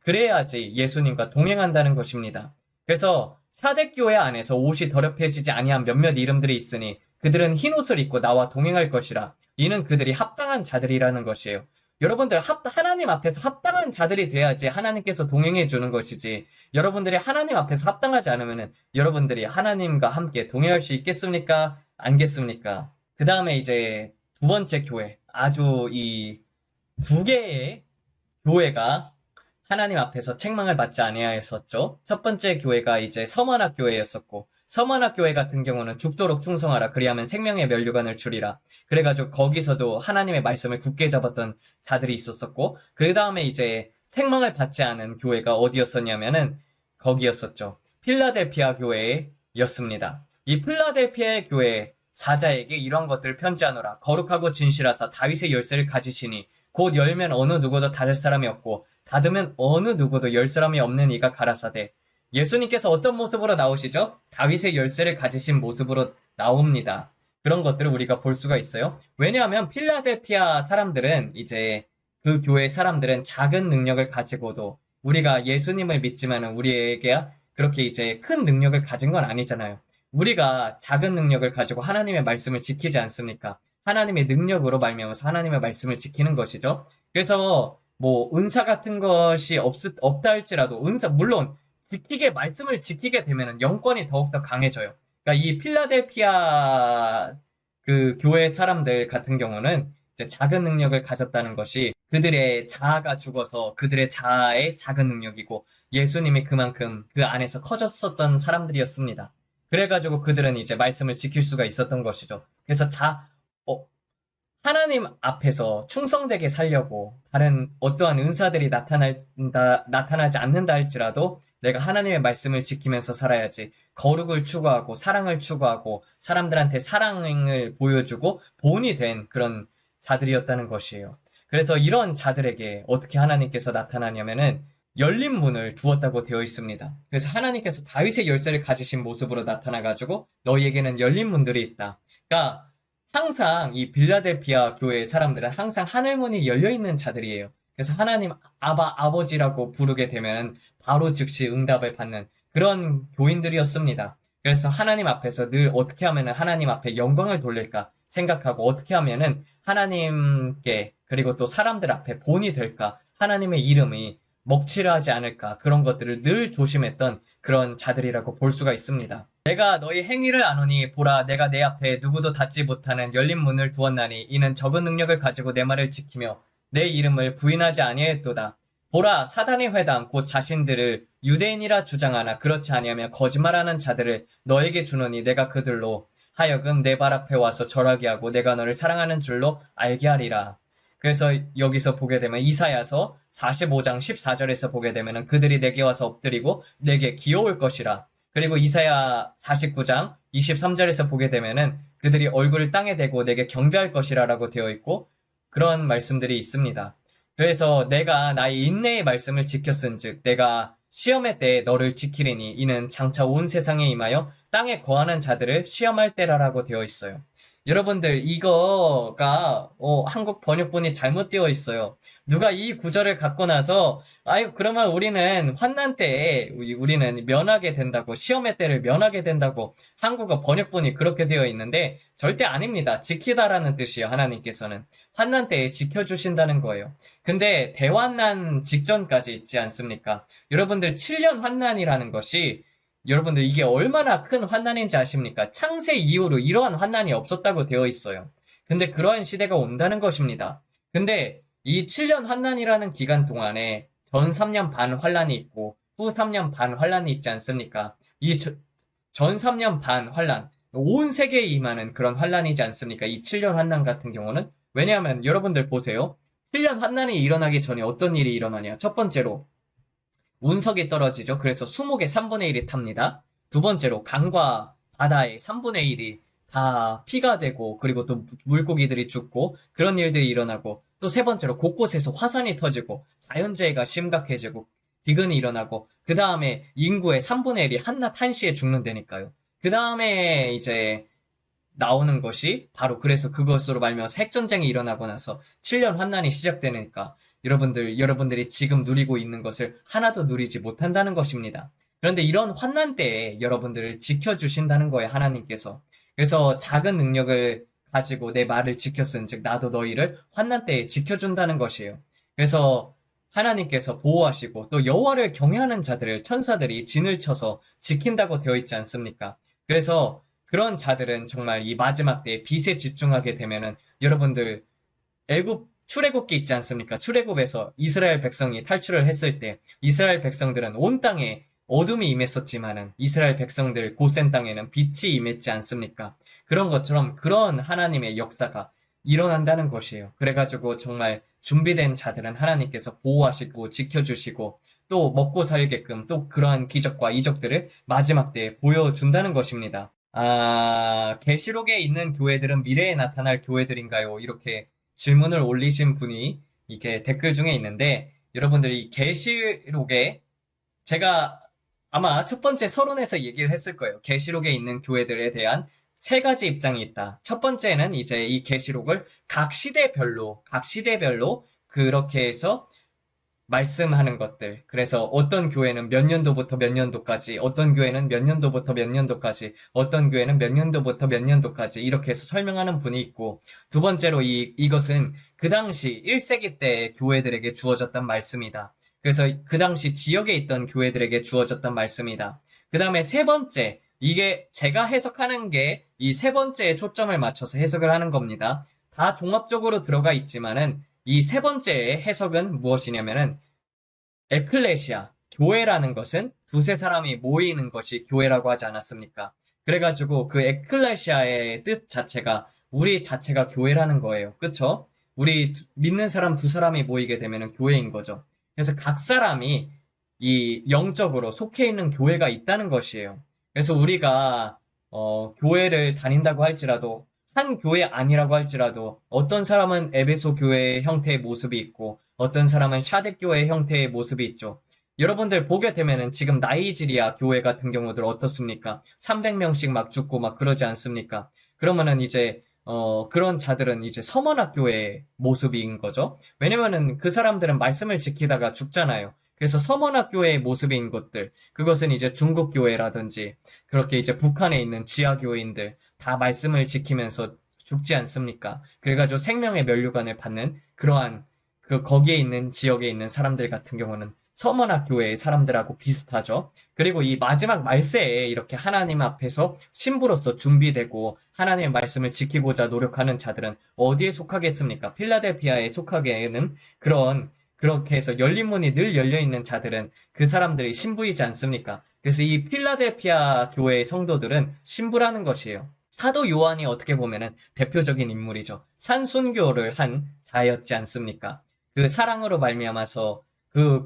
[SPEAKER 1] 그래야지 예수님과 동행한다는 것입니다. 그래서 사대교회 안에서 옷이 더럽혀지지 아니한 몇몇 이름들이 있으니 그들은 흰 옷을 입고 나와 동행할 것이라. 이는 그들이 합당한 자들이라는 것이에요. 여러분들 하나님 앞에서 합당한 자들이 돼야지 하나님께서 동행해 주는 것이지. 여러분들이 하나님 앞에서 합당하지 않으면은 여러분들이 하나님과 함께 동행할 수 있겠습니까? 안겠습니까? 그 다음에 이제 두 번째 교회. 아주 이 두 개의 교회가 하나님 앞에서 책망을 받지 아니하였었죠. 첫 번째 교회가 이제 서머나 교회였었고, 서머나 교회 같은 경우는 죽도록 충성하라 그리하면 생명의 면류관을 주리라. 그래가지고 거기서도 하나님의 말씀을 굳게 잡았던 자들이 있었었고, 그 다음에 이제 책망을 받지 않은 교회가 어디였었냐면은 거기였었죠. 필라델피아 교회였습니다. 이 필라델피아 교회 사자에게 이런 것들을 편지하노라. 거룩하고 진실하사 다윗의 열쇠를 가지시니 곧 열면 어느 누구도 닫을 사람이 없고 닫으면 어느 누구도 열 사람이 없는 이가 가라사대. 예수님께서 어떤 모습으로 나오시죠? 다윗의 열쇠를 가지신 모습으로 나옵니다. 그런 것들을 우리가 볼 수가 있어요. 왜냐하면 필라델피아 사람들은 이제 그 교회 사람들은 작은 능력을 가지고도 우리가 예수님을 믿지만은 우리에게 그렇게 이제 큰 능력을 가진 건 아니잖아요. 우리가 작은 능력을 가지고 하나님의 말씀을 지키지 않습니까? 하나님의 능력으로 말미암아서 하나님의 말씀을 지키는 것이죠. 그래서 뭐 은사 같은 것이 없다 할지라도 물론 말씀을 지키게 되면은 영권이 더욱더 강해져요. 그러니까 이 필라델피아 그 교회 사람들 같은 경우는 이제 작은 능력을 가졌다는 것이 그들의 자아가 죽어서 그들의 자아의 작은 능력이고 예수님이 그만큼 그 안에서 커졌었던 사람들이었습니다. 그래가지고 그들은 이제 말씀을 지킬 수가 있었던 것이죠. 그래서 하나님 앞에서 충성되게 살려고 다른 어떠한 은사들이 나타나지 않는다 할지라도 내가 하나님의 말씀을 지키면서 살아야지. 거룩을 추구하고 사랑을 추구하고 사람들한테 사랑을 보여주고 본이 된 그런 자들이었다는 것이에요. 그래서 이런 자들에게 어떻게 하나님께서 나타나냐면은 열린 문을 두었다고 되어 있습니다. 그래서 하나님께서 다윗의 열쇠를 가지신 모습으로 나타나가지고 너희에게는 열린 문들이 있다. 그러니까 항상 이 빌라델피아 교회의 사람들은 항상 하늘문이 열려있는 자들이에요. 그래서 하나님 아버지라고 부르게 되면 바로 즉시 응답을 받는 그런 교인들이었습니다. 그래서 하나님 앞에서 늘 어떻게 하면 하나님 앞에 영광을 돌릴까 생각하고 어떻게 하면 하나님께 그리고 또 사람들 앞에 본이 될까 하나님의 이름이 먹칠하지 않을까 그런 것들을 늘 조심했던 그런 자들이라고 볼 수가 있습니다. 내가 너희 행위를 아노니 보라 내가 내 앞에 누구도 닫지 못하는 열린 문을 두었나니 이는 적은 능력을 가지고 내 말을 지키며 내 이름을 부인하지 아니하였도다. 보라 사단의 회당 곧 자신들을 유대인이라 주장하나 그렇지 아니하며 거짓말하는 자들을 너에게 주노니 내가 그들로 하여금 내 발 앞에 와서 절하게 하고 내가 너를 사랑하는 줄로 알게 하리라. 그래서 여기서 보게 되면 이사야서 45장 14절에서 보게 되면 그들이 내게 와서 엎드리고 내게 기어올 것이라. 그리고 이사야 49장 23절에서 보게 되면은 그들이 얼굴을 땅에 대고 내게 경배할 것이라라고 되어 있고 그런 말씀들이 있습니다. 그래서 내가 나의 인내의 말씀을 지켰은즉 내가 시험의 때에 너를 지키리니 이는 장차 온 세상에 임하여 땅에 거하는 자들을 시험할 때라라고 되어 있어요. 여러분들 이거가 한국 번역본이 잘못되어 있어요. 누가 이 구절을 갖고 나서 그러면 우리는 환난 때에 우리는 면하게 된다고 시험의 때를 면하게 된다고 한국어 번역본이 그렇게 되어 있는데 절대 아닙니다. 지키다라는 뜻이에요. 하나님께서는 환난 때에 지켜주신다는 거예요. 근데 대환난 직전까지 있지 않습니까? 여러분들 7년 환난이라는 것이 여러분들 이게 얼마나 큰 환난인지 아십니까? 창세 이후로 이러한 환난이 없었다고 되어 있어요. 근데 그러한 시대가 온다는 것입니다. 근데 이 7년 환난이라는 기간 동안에 전 3년 반 환난이 있고 후 3년 반 환난이 있지 않습니까? 이 전 3년 반 환난, 온 세계에 임하는 그런 환난이지 않습니까? 이 7년 환난 같은 경우는 왜냐하면 여러분들 보세요. 7년 환난이 일어나기 전에 어떤 일이 일어나냐? 첫 번째로 운석이 떨어지죠. 그래서 수목의 3분의 1이 탑니다. 두 번째로 강과 바다의 3분의 1이 다 피가 되고 그리고 또 물고기들이 죽고 그런 일들이 일어나고 또 세 번째로 곳곳에서 화산이 터지고 자연재해가 심각해지고 기근이 일어나고 그 다음에 인구의 3분의 1이 한낮 한시에 죽는다니까요. 그 다음에 이제 나오는 것이 바로 그래서 그것으로 말미암아서 핵전쟁이 일어나고 나서 7년 환난이 시작되니까 여러분들이 지금 누리고 있는 것을 하나도 누리지 못한다는 것입니다. 그런데 이런 환난 때에 여러분들을 지켜주신다는 거예요, 하나님께서. 그래서 작은 능력을 가지고 내 말을 지켰은즉 나도 너희를 환난 때에 지켜준다는 것이에요. 그래서 하나님께서 보호하시고 또 여호와를 경외하는 자들을 천사들이 진을 쳐서 지킨다고 되어 있지 않습니까? 그래서 그런 자들은 정말 이 마지막 때에 빛에 집중하게 되면은 여러분들 애굽 출애굽기 있지 않습니까? 출애굽에서 이스라엘 백성이 탈출을 했을 때 이스라엘 백성들은 온 땅에 어둠이 임했었지만은 이스라엘 백성들 고센 땅에는 빛이 임했지 않습니까? 그런 것처럼 그런 하나님의 역사가 일어난다는 것이에요. 그래가지고 정말 준비된 자들은 하나님께서 보호하시고 지켜주시고 또 먹고 살게끔 또 그러한 기적과 이적들을 마지막 때에 보여준다는 것입니다. 계시록에 있는 교회들은 미래에 나타날 교회들인가요? 이렇게 질문을 올리신 분이 이게 댓글 중에 있는데 여러분들이 계시록에 제가 아마 첫 번째 서론에서 얘기를 했을 거예요. 계시록에 있는 교회들에 대한 세 가지 입장이 있다. 첫 번째는 이제 이 계시록을 각 시대별로 그렇게 해서 말씀하는 것들. 그래서 어떤 교회는 몇 년도부터 몇 년도까지, 어떤 교회는 몇 년도부터 몇 년도까지, 어떤 교회는 몇 년도부터 몇 년도까지 이렇게 해서 설명하는 분이 있고, 두 번째로 이것은 그 당시 1세기 때 교회들에게 주어졌던 말씀이다. 그래서 그 당시 지역에 있던 교회들에게 주어졌던 말씀이다. 그 다음에 세 번째, 이게 제가 해석하는 게 이 세 번째에 초점을 맞춰서 해석을 하는 겁니다. 다 종합적으로 들어가 있지만은 이 세 번째의 해석은 무엇이냐면은 에클레시아, 교회라는 것은 두세 사람이 모이는 것이 교회라고 하지 않았습니까? 그래가지고 그 에클레시아의 뜻 자체가 우리 자체가 교회라는 거예요. 그쵸? 우리 믿는 사람 두 사람이 모이게 되면은 교회인 거죠. 그래서 각 사람이 이 영적으로 속해 있는 교회가 있다는 것이에요. 그래서 우리가 교회를 다닌다고 할지라도 한 교회 아니라고 할지라도 어떤 사람은 에베소 교회의 형태의 모습이 있고 어떤 사람은 샤뎃 교회의 형태의 모습이 있죠. 여러분들 보게 되면은 지금 나이지리아 교회 같은 경우들 어떻습니까? 300명씩 막 죽고 막 그러지 않습니까? 그러면은 이제 그런 자들은 이제 서머나 교회의 모습인 거죠. 왜냐면은 그 사람들은 말씀을 지키다가 죽잖아요. 그래서 서머나 교회의 모습인 것들, 그것은 이제 중국 교회라든지 그렇게 이제 북한에 있는 지하 교회인들 다 말씀을 지키면서 죽지 않습니까? 그래가지고 생명의 면류관을 받는 그러한 거기에 있는 지역에 있는 사람들 같은 경우는 서머나 교회의 사람들하고 비슷하죠. 그리고 이 마지막 말세에 이렇게 하나님 앞에서 신부로서 준비되고 하나님의 말씀을 지키고자 노력하는 자들은 어디에 속하겠습니까? 필라델피아에 속하게는 그렇게 해서 열린 문이 늘 열려있는 자들은 그 사람들이 신부이지 않습니까? 그래서 이 필라델피아 교회의 성도들은 신부라는 것이에요. 사도 요한이 어떻게 보면은 대표적인 인물이죠. 산순교를 한 자였지 않습니까? 그 사랑으로 말미암아서 그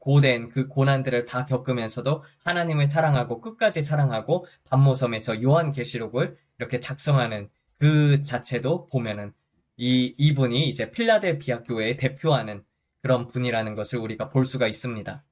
[SPEAKER 1] 고된 그 고난들을 다 겪으면서도 하나님을 사랑하고 끝까지 사랑하고 반모섬에서 요한계시록을 이렇게 작성하는 그 자체도 보면은 이분이 이제 필라델피아 교회에 대표하는 그런 분이라는 것을 우리가 볼 수가 있습니다.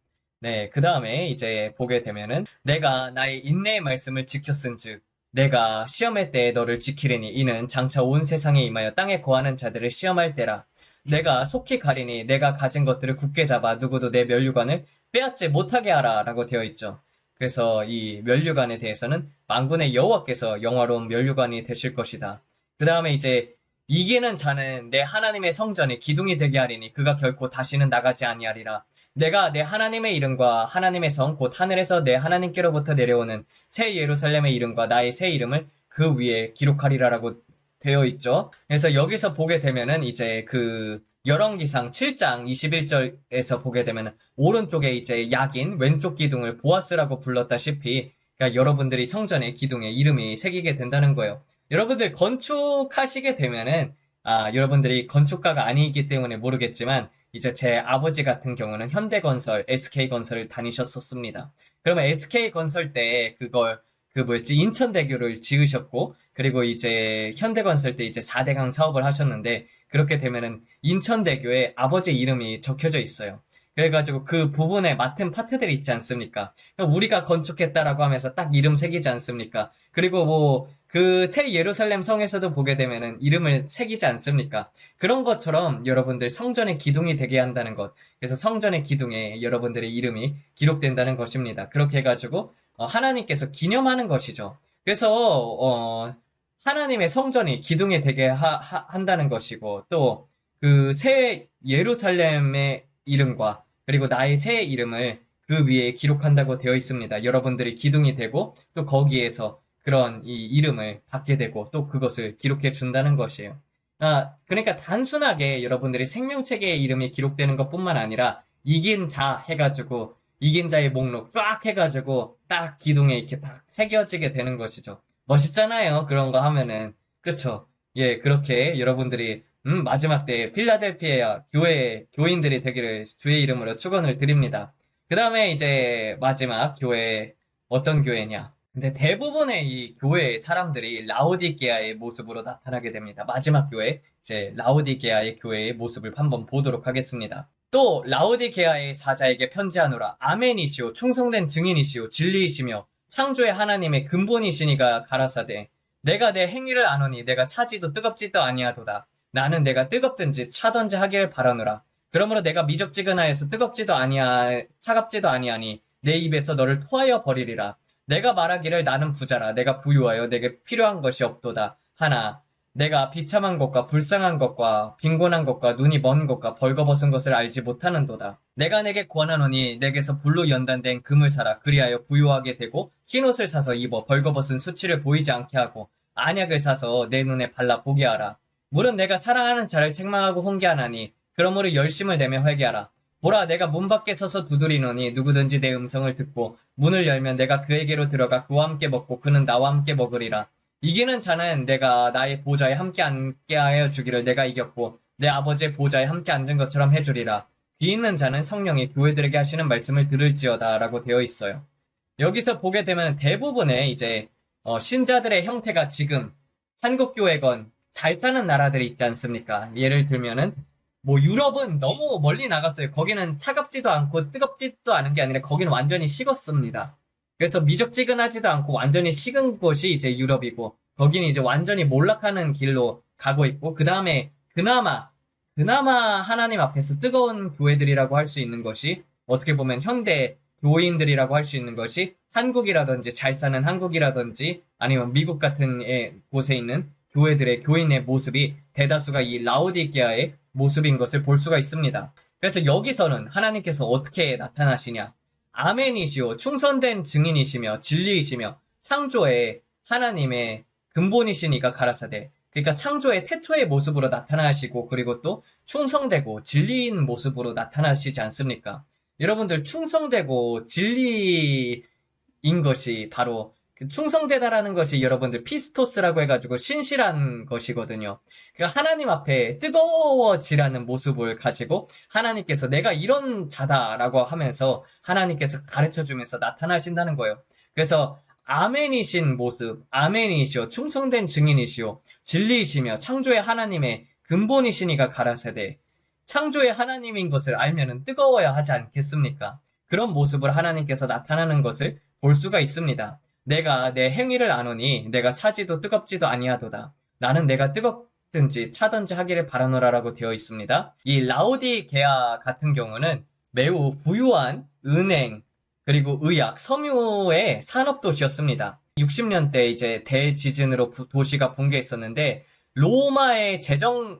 [SPEAKER 1] 네, 그 다음에 이제 보게 되면은 내가 나의 인내의 말씀을 지켰은즉 내가 시험의 때에 너를 지키리니 이는 장차 온 세상에 임하여 땅에 거하는 자들을 시험할 때라. 내가 속히 가리니 내가 가진 것들을 굳게 잡아 누구도 내 면류관을 빼앗지 못하게 하라 라고 되어 있죠. 그래서 이 면류관에 대해서는 만군의 여호와께서 영화로운 면류관이 되실 것이다. 그 다음에 이제 이기는 자는 내 하나님의 성전에 기둥이 되게 하리니 그가 결코 다시는 나가지 아니하리라. 내가 내 하나님의 이름과 하나님의 성 곧 하늘에서 내 하나님께로부터 내려오는 새 예루살렘의 이름과 나의 새 이름을 그 위에 기록하리라라고 되어 있죠. 그래서 여기서 보게 되면은 이제 그 열왕기상 7장 21절에서 보게 되면은 오른쪽에 이제 야긴 왼쪽 기둥을 보아스라고 불렀다시피 그러니까 여러분들이 성전의 기둥에 이름이 새기게 된다는 거예요. 여러분들 건축하시게 되면은 여러분들이 건축가가 아니기 때문에 모르겠지만 이제 제 아버지 같은 경우는 현대건설, SK건설을 다니셨었습니다. 그러면 SK건설 때 인천대교를 지으셨고 그리고 이제 현대건설 때 이제 4대강 사업을 하셨는데 그렇게 되면은 인천대교에 아버지 이름이 적혀져 있어요. 그래가지고 그 부분에 맡은 파트들이 있지 않습니까? 우리가 건축했다라고 하면서 딱 이름 새기지 않습니까? 그리고 뭐 그 새 예루살렘 성에서도 보게 되면은 이름을 새기지 않습니까? 그런 것처럼 여러분들 성전의 기둥이 되게 한다는 것. 그래서 성전의 기둥에 여러분들의 이름이 기록된다는 것입니다. 그렇게 해가지고 하나님께서 기념하는 것이죠. 그래서 하나님의 성전이 기둥이 되게 한다는 것이고 또 그 새 예루살렘의 이름과 그리고 나의 새 이름을 그 위에 기록한다고 되어 있습니다. 여러분들이 기둥이 되고 또 거기에서 그런 이 이름을 받게 되고 또 그것을 기록해 준다는 것이에요. 그러니까 단순하게 여러분들이 생명체계의 이름이 기록되는 것뿐만 아니라 이긴 자 해가지고 이긴 자의 목록 쫙 해가지고 딱 기둥에 이렇게 딱 새겨지게 되는 것이죠. 멋있잖아요. 그런 거 하면은. 그쵸? 예, 그렇게 여러분들이 마지막 때 필라델피아 교회 교인들이 되기를 주의 이름으로 축원을 드립니다. 그 다음에 이제 마지막 교회 어떤 교회냐? 근데 대부분의 이 교회 사람들이 라오디게아의 모습으로 나타나게 됩니다. 마지막 교회, 이제 라오디게아의 교회의 모습을 한번 보도록 하겠습니다. 또 라오디게아의 사자에게 편지하노라. 아멘이시오 충성된 증인이시오 진리이시며 창조의 하나님의 근본이시니가 가라사대 내가 내 행위를 아노니 내가 차지도 뜨겁지도 아니하도다. 나는 내가 뜨겁든지 차든지 하기를 바라노라. 그러므로 내가 미적지근하여서 뜨겁지도 아니하 차갑지도 아니하니 내 입에서 너를 토하여 버리리라. 내가 말하기를 나는 부자라 내가 부유하여 내게 필요한 것이 없도다. 하나 내가 비참한 것과 불쌍한 것과 빈곤한 것과 눈이 먼 것과 벌거벗은 것을 알지 못하는도다. 내가 내게 권하노니 내게서 불로 연단된 금을 사라. 그리하여 부유하게 되고 흰옷을 사서 입어 벌거벗은 수치를 보이지 않게 하고 안약을 사서 내 눈에 발라 보게 하라. 물은 내가 사랑하는 자를 책망하고 훈계하나니 그러므로 열심을 내며 회개하라. 보라 내가 문 밖에 서서 두드리노니 누구든지 내 음성을 듣고 문을 열면 내가 그에게로 들어가 그와 함께 먹고 그는 나와 함께 먹으리라. 이기는 자는 내가 나의 보좌에 함께 앉게 하여 주기를 내가 이겼고 내 아버지의 보좌에 함께 앉은 것처럼 해주리라. 귀 있는 자는 성령이 교회들에게 하시는 말씀을 들을지어다 라고 되어 있어요. 여기서 보게 되면 대부분의 이제 신자들의 형태가 지금 한국교회건 잘 사는 나라들이 있지 않습니까? 예를 들면은 뭐 유럽은 너무 멀리 나갔어요. 거기는 차갑지도 않고 뜨겁지도 않은 게 아니라 거기는 완전히 식었습니다. 그래서 미적지근하지도 않고 완전히 식은 곳이 이제 유럽이고 거기는 이제 완전히 몰락하는 길로 가고 있고 그 다음에 그나마 하나님 앞에서 뜨거운 교회들이라고 할 수 있는 것이 어떻게 보면 현대 교인들이라고 할 수 있는 것이 한국이라든지 잘 사는 한국이라든지 아니면 미국 같은 곳에 있는 교회들의 교인의 모습이 대다수가 이 라오디게아의 모습인 것을 볼 수가 있습니다. 그래서 여기서는 하나님께서 어떻게 나타나시냐? 아멘이시오 충성된 증인이시며 진리이시며 창조의 하나님의 근본이시니가 가라사대 그러니까 창조의 태초의 모습으로 나타나시고 그리고 또 충성되고 진리인 모습으로 나타나시지 않습니까? 여러분들 충성되고 진리인 것이 바로 충성되다라는 것이 여러분들 피스토스라고 해가지고 신실한 것이거든요. 그러니까 하나님 앞에 뜨거워지라는 모습을 가지고 하나님께서 내가 이런 자다라고 하면서 하나님께서 가르쳐주면서 나타나신다는 거예요. 그래서 아멘이신 모습, 아멘이시오, 충성된 증인이시오, 진리이시며 창조의 하나님의 근본이시니가 가라사대 창조의 하나님인 것을 알면은 뜨거워야 하지 않겠습니까? 그런 모습을 하나님께서 나타나는 것을 볼 수가 있습니다. 내가 내 행위를 아노니 내가 차지도 뜨겁지도 아니하도다. 나는 내가 뜨겁든지 차든지 하기를 바라노라라고 되어 있습니다. 이 라오디게아 같은 경우는 매우 부유한 은행 그리고 의학, 섬유의 산업도시였습니다. 60년대 이제 대지진으로 도시가 붕괴했었는데 로마의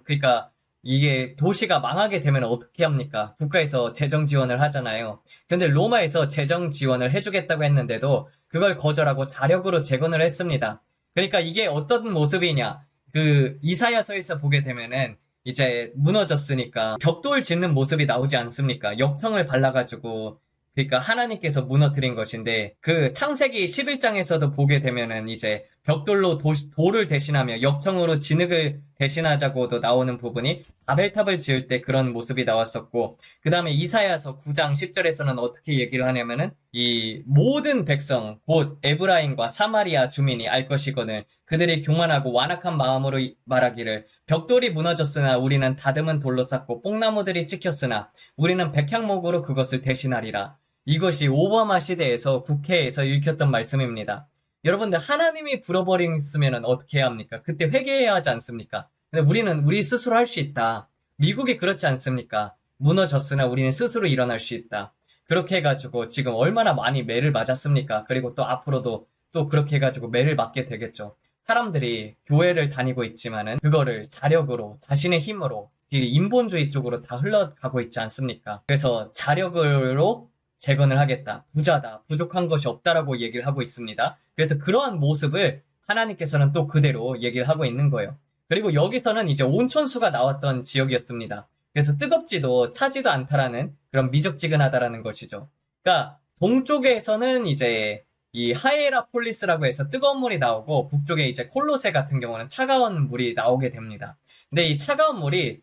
[SPEAKER 1] 그러니까 이게 도시가 망하게 되면 어떻게 합니까? 국가에서 재정 지원을 하잖아요. 근데 로마에서 재정 지원을 해주겠다고 했는데도 그걸 거절하고 자력으로 재건을 했습니다. 그러니까 이게 어떤 모습이냐? 그 이사야서에서 보게 되면은 이제 무너졌으니까 벽돌 짓는 모습이 나오지 않습니까? 역청을 발라가지고 그러니까 하나님께서 무너뜨린 것인데 그 창세기 11장에서도 보게 되면은 이제 벽돌로 돌을 대신하며 역청으로 진흙을 대신하자고도 나오는 부분이 바벨탑을 지을 때 그런 모습이 나왔었고 그 다음에 이사야서 9장 10절에서는 어떻게 얘기를 하냐면은 이 모든 백성 곧 에브라임과 사마리아 주민이 알 것이거늘 그들이 교만하고 완악한 마음으로 말하기를 벽돌이 무너졌으나 우리는 다듬은 돌로 쌓고 뽕나무들이 찍혔으나 우리는 백향목으로 그것을 대신하리라. 이것이 오바마 시대에서 국회에서 읽혔던 말씀입니다. 여러분들 하나님이 불어버렸으면 어떻게 해야 합니까? 그때 회개해야 하지 않습니까? 근데 우리는 우리 스스로 할 수 있다. 미국이 그렇지 않습니까? 무너졌으나 우리는 스스로 일어날 수 있다. 그렇게 해가지고 지금 얼마나 많이 매를 맞았습니까? 그리고 또 앞으로도 또 그렇게 해가지고 매를 맞게 되겠죠. 사람들이 교회를 다니고 있지만은 그거를 자력으로 자신의 힘으로 인본주의 쪽으로 다 흘러가고 있지 않습니까? 그래서 자력으로 재건을 하겠다. 부자다. 부족한 것이 없다라고 얘기를 하고 있습니다. 그래서 그러한 모습을 하나님께서는 또 그대로 얘기를 하고 있는 거예요. 그리고 여기서는 이제 온천수가 나왔던 지역이었습니다. 그래서 뜨겁지도 차지도 않다라는 그런 미적지근하다라는 것이죠. 그러니까 동쪽에서는 이제 이 하이에라폴리스라고 해서 뜨거운 물이 나오고 북쪽에 이제 콜로세 같은 경우는 차가운 물이 나오게 됩니다. 근데 이 차가운 물이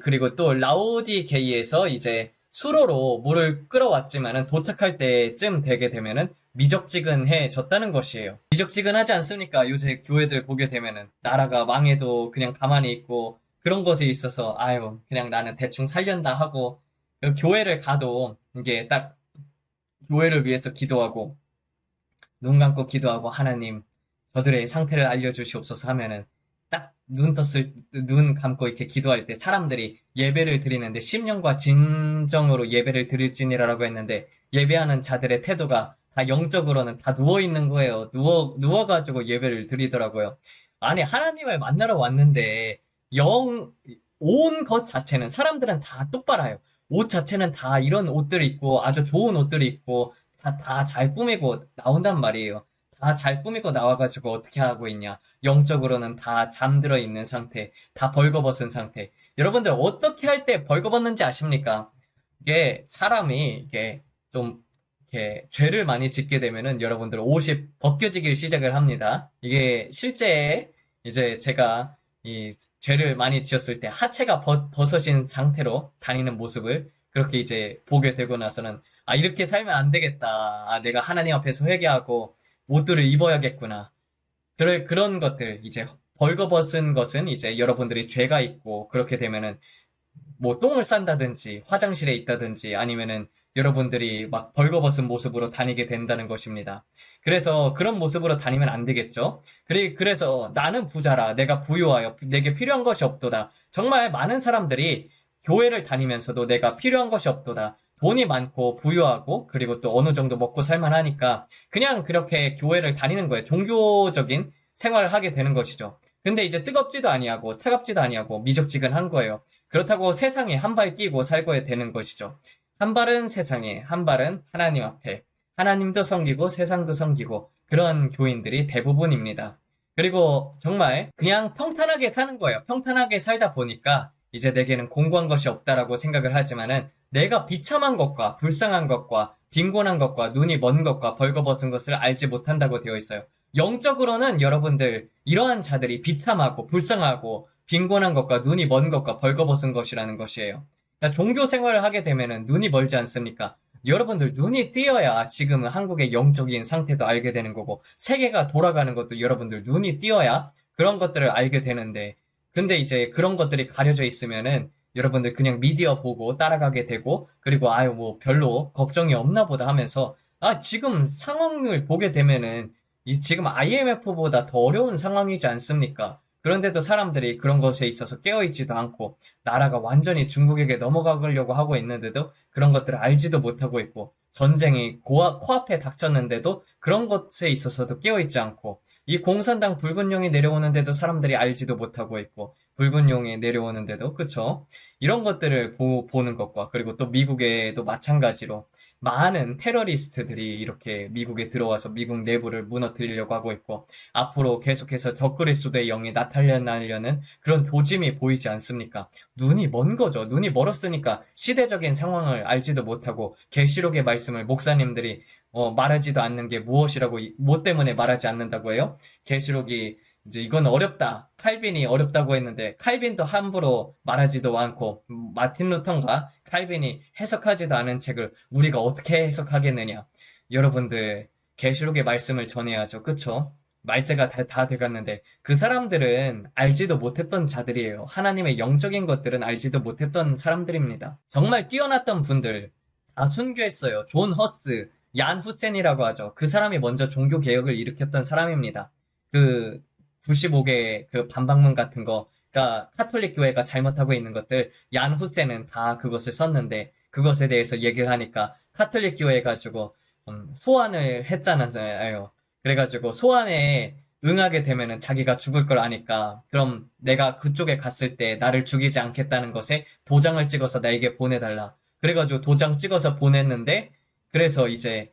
[SPEAKER 1] 그리고 또 라오디게이에서 이제 수로로 물을 끌어왔지만은 도착할 때쯤 되게 되면은 미적지근해졌다는 것이에요. 미적지근하지 않습니까? 요새 교회들 보게 되면은 나라가 망해도 그냥 가만히 있고 그런 것에 있어서 아유 그냥 나는 대충 살련다 하고 교회를 가도 이게 딱 교회를 위해서 기도하고 눈 감고 기도하고 하나님 저들의 상태를 알려주시옵소서 하면은 딱 눈 감고 이렇게 기도할 때 사람들이 예배를 드리는데 심령과 진정으로 예배를 드릴지니라라고 했는데 예배하는 자들의 태도가 다 영적으로는 다 누워 있는 거예요. 누워가지고 예배를 드리더라고요. 아니 하나님을 만나러 왔는데 온 것 자체는 사람들은 다 똑바라요. 옷 자체는 다 이런 옷들을 입고 아주 좋은 옷들을 입고 다 잘 꾸미고 나온단 말이에요. 다 잘 꾸미고 나와가지고 어떻게 하고 있냐. 영적으로는 다 잠들어 있는 상태, 다 벌거벗은 상태. 여러분들 어떻게 할 때 벌거벗는지 아십니까? 이게 사람이 이게 좀 이렇게 죄를 많이 짓게 되면은 여러분들 옷이 벗겨지길 시작을 합니다. 이게 실제 이제 제가 이 죄를 많이 지었을 때 하체가 벗어진 상태로 다니는 모습을 그렇게 이제 보게 되고 나서는 아 이렇게 살면 안 되겠다. 아 내가 하나님 앞에서 회개하고 옷들을 입어야겠구나. 그런 것들 이제 벌거벗은 것은 이제 여러분들이 죄가 있고 그렇게 되면은 뭐 똥을 싼다든지 화장실에 있다든지 아니면은 여러분들이 막 벌거벗은 모습으로 다니게 된다는 것입니다. 그래서 그런 모습으로 다니면 안 되겠죠. 그래서 나는 부자라 내가 부유하여 내게 필요한 것이 없도다. 정말 많은 사람들이 교회를 다니면서도 내가 필요한 것이 없도다. 돈이 많고 부유하고 그리고 또 어느 정도 먹고 살만하니까 그냥 그렇게 교회를 다니는 거예요. 종교적인 생활을 하게 되는 것이죠. 근데 이제 뜨겁지도 아니하고 차갑지도 아니하고 미적지근한 거예요. 그렇다고 세상에 한 발 끼고 살고야 되는 것이죠. 한 발은 세상에, 한 발은 하나님 앞에. 하나님도 섬기고 세상도 섬기고 그런 교인들이 대부분입니다. 그리고 정말 그냥 평탄하게 사는 거예요. 평탄하게 살다 보니까 이제 내게는 공고한 것이 없다라고 생각을 하지만은 내가 비참한 것과 불쌍한 것과 빈곤한 것과 눈이 먼 것과 벌거벗은 것을 알지 못한다고 되어 있어요. 영적으로는 여러분들 이러한 자들이 비참하고 불쌍하고 빈곤한 것과 눈이 먼 것과 벌거벗은 것이라는 것이에요. 그러니까 종교 생활을 하게 되면은 눈이 멀지 않습니까? 여러분들 눈이 띄어야 지금 한국의 영적인 상태도 알게 되는 거고 세계가 돌아가는 것도 여러분들 눈이 띄어야 그런 것들을 알게 되는데 근데 이제 그런 것들이 가려져 있으면은 여러분들 그냥 미디어 보고 따라가게 되고 그리고 아유 뭐 별로 걱정이 없나 보다 하면서 아 지금 상황을 보게 되면은 지금 IMF보다 더 어려운 상황이지 않습니까? 그런데도 사람들이 그런 것에 있어서 깨어있지도 않고 나라가 완전히 중국에게 넘어가려고 하고 있는데도 그런 것들을 알지도 못하고 있고 전쟁이 코앞에 닥쳤는데도 그런 것에 있어서도 깨어있지 않고 이 공산당 붉은 용이 내려오는데도 사람들이 알지도 못하고 있고 붉은 용이 내려오는데도 그쵸? 이런 것들을 보는 것과 그리고 또 미국에도 마찬가지로 많은 테러리스트들이 이렇게 미국에 들어와서 미국 내부를 무너뜨리려고 하고 있고 앞으로 계속해서 적그리스도의 영이 나타나려는 그런 조짐이 보이지 않습니까? 눈이 먼 거죠. 눈이 멀었으니까 시대적인 상황을 알지도 못하고 계시록의 말씀을 목사님들이 말하지도 않는 게 무엇이라고 뭐 때문에 말하지 않는다고 해요? 계시록이 이제 이건 어렵다. 칼빈이 어렵다고 했는데 칼빈도 함부로 말하지도 않고 마틴 루터인가 칼빈이 해석하지도 않은 책을 우리가 어떻게 해석하겠느냐. 여러분들 계시록의 말씀을 전해야죠. 그쵸? 말세가 다 돼갔는데 그 사람들은 알지도 못했던 자들이에요. 하나님의 영적인 것들은 알지도 못했던 사람들입니다. 정말 뛰어났던 분들 다 순교했어요. 존 허스, 얀 후센이라고 하죠. 그 사람이 먼저 종교 개혁을 일으켰던 사람입니다. 그 95개 그 반박문 같은 거, 그러니까 카톨릭 교회가 잘못하고 있는 것들, 얀 후세는 다 그것을 썼는데 그것에 대해서 얘기를 하니까 카톨릭 교회 가지고 소환을 했잖아요. 그래가지고 소환에 응하게 되면은 자기가 죽을 걸 아니까 그럼 내가 그쪽에 갔을 때 나를 죽이지 않겠다는 것에 도장을 찍어서 나에게 보내달라. 그래가지고 도장 찍어서 보냈는데 그래서 이제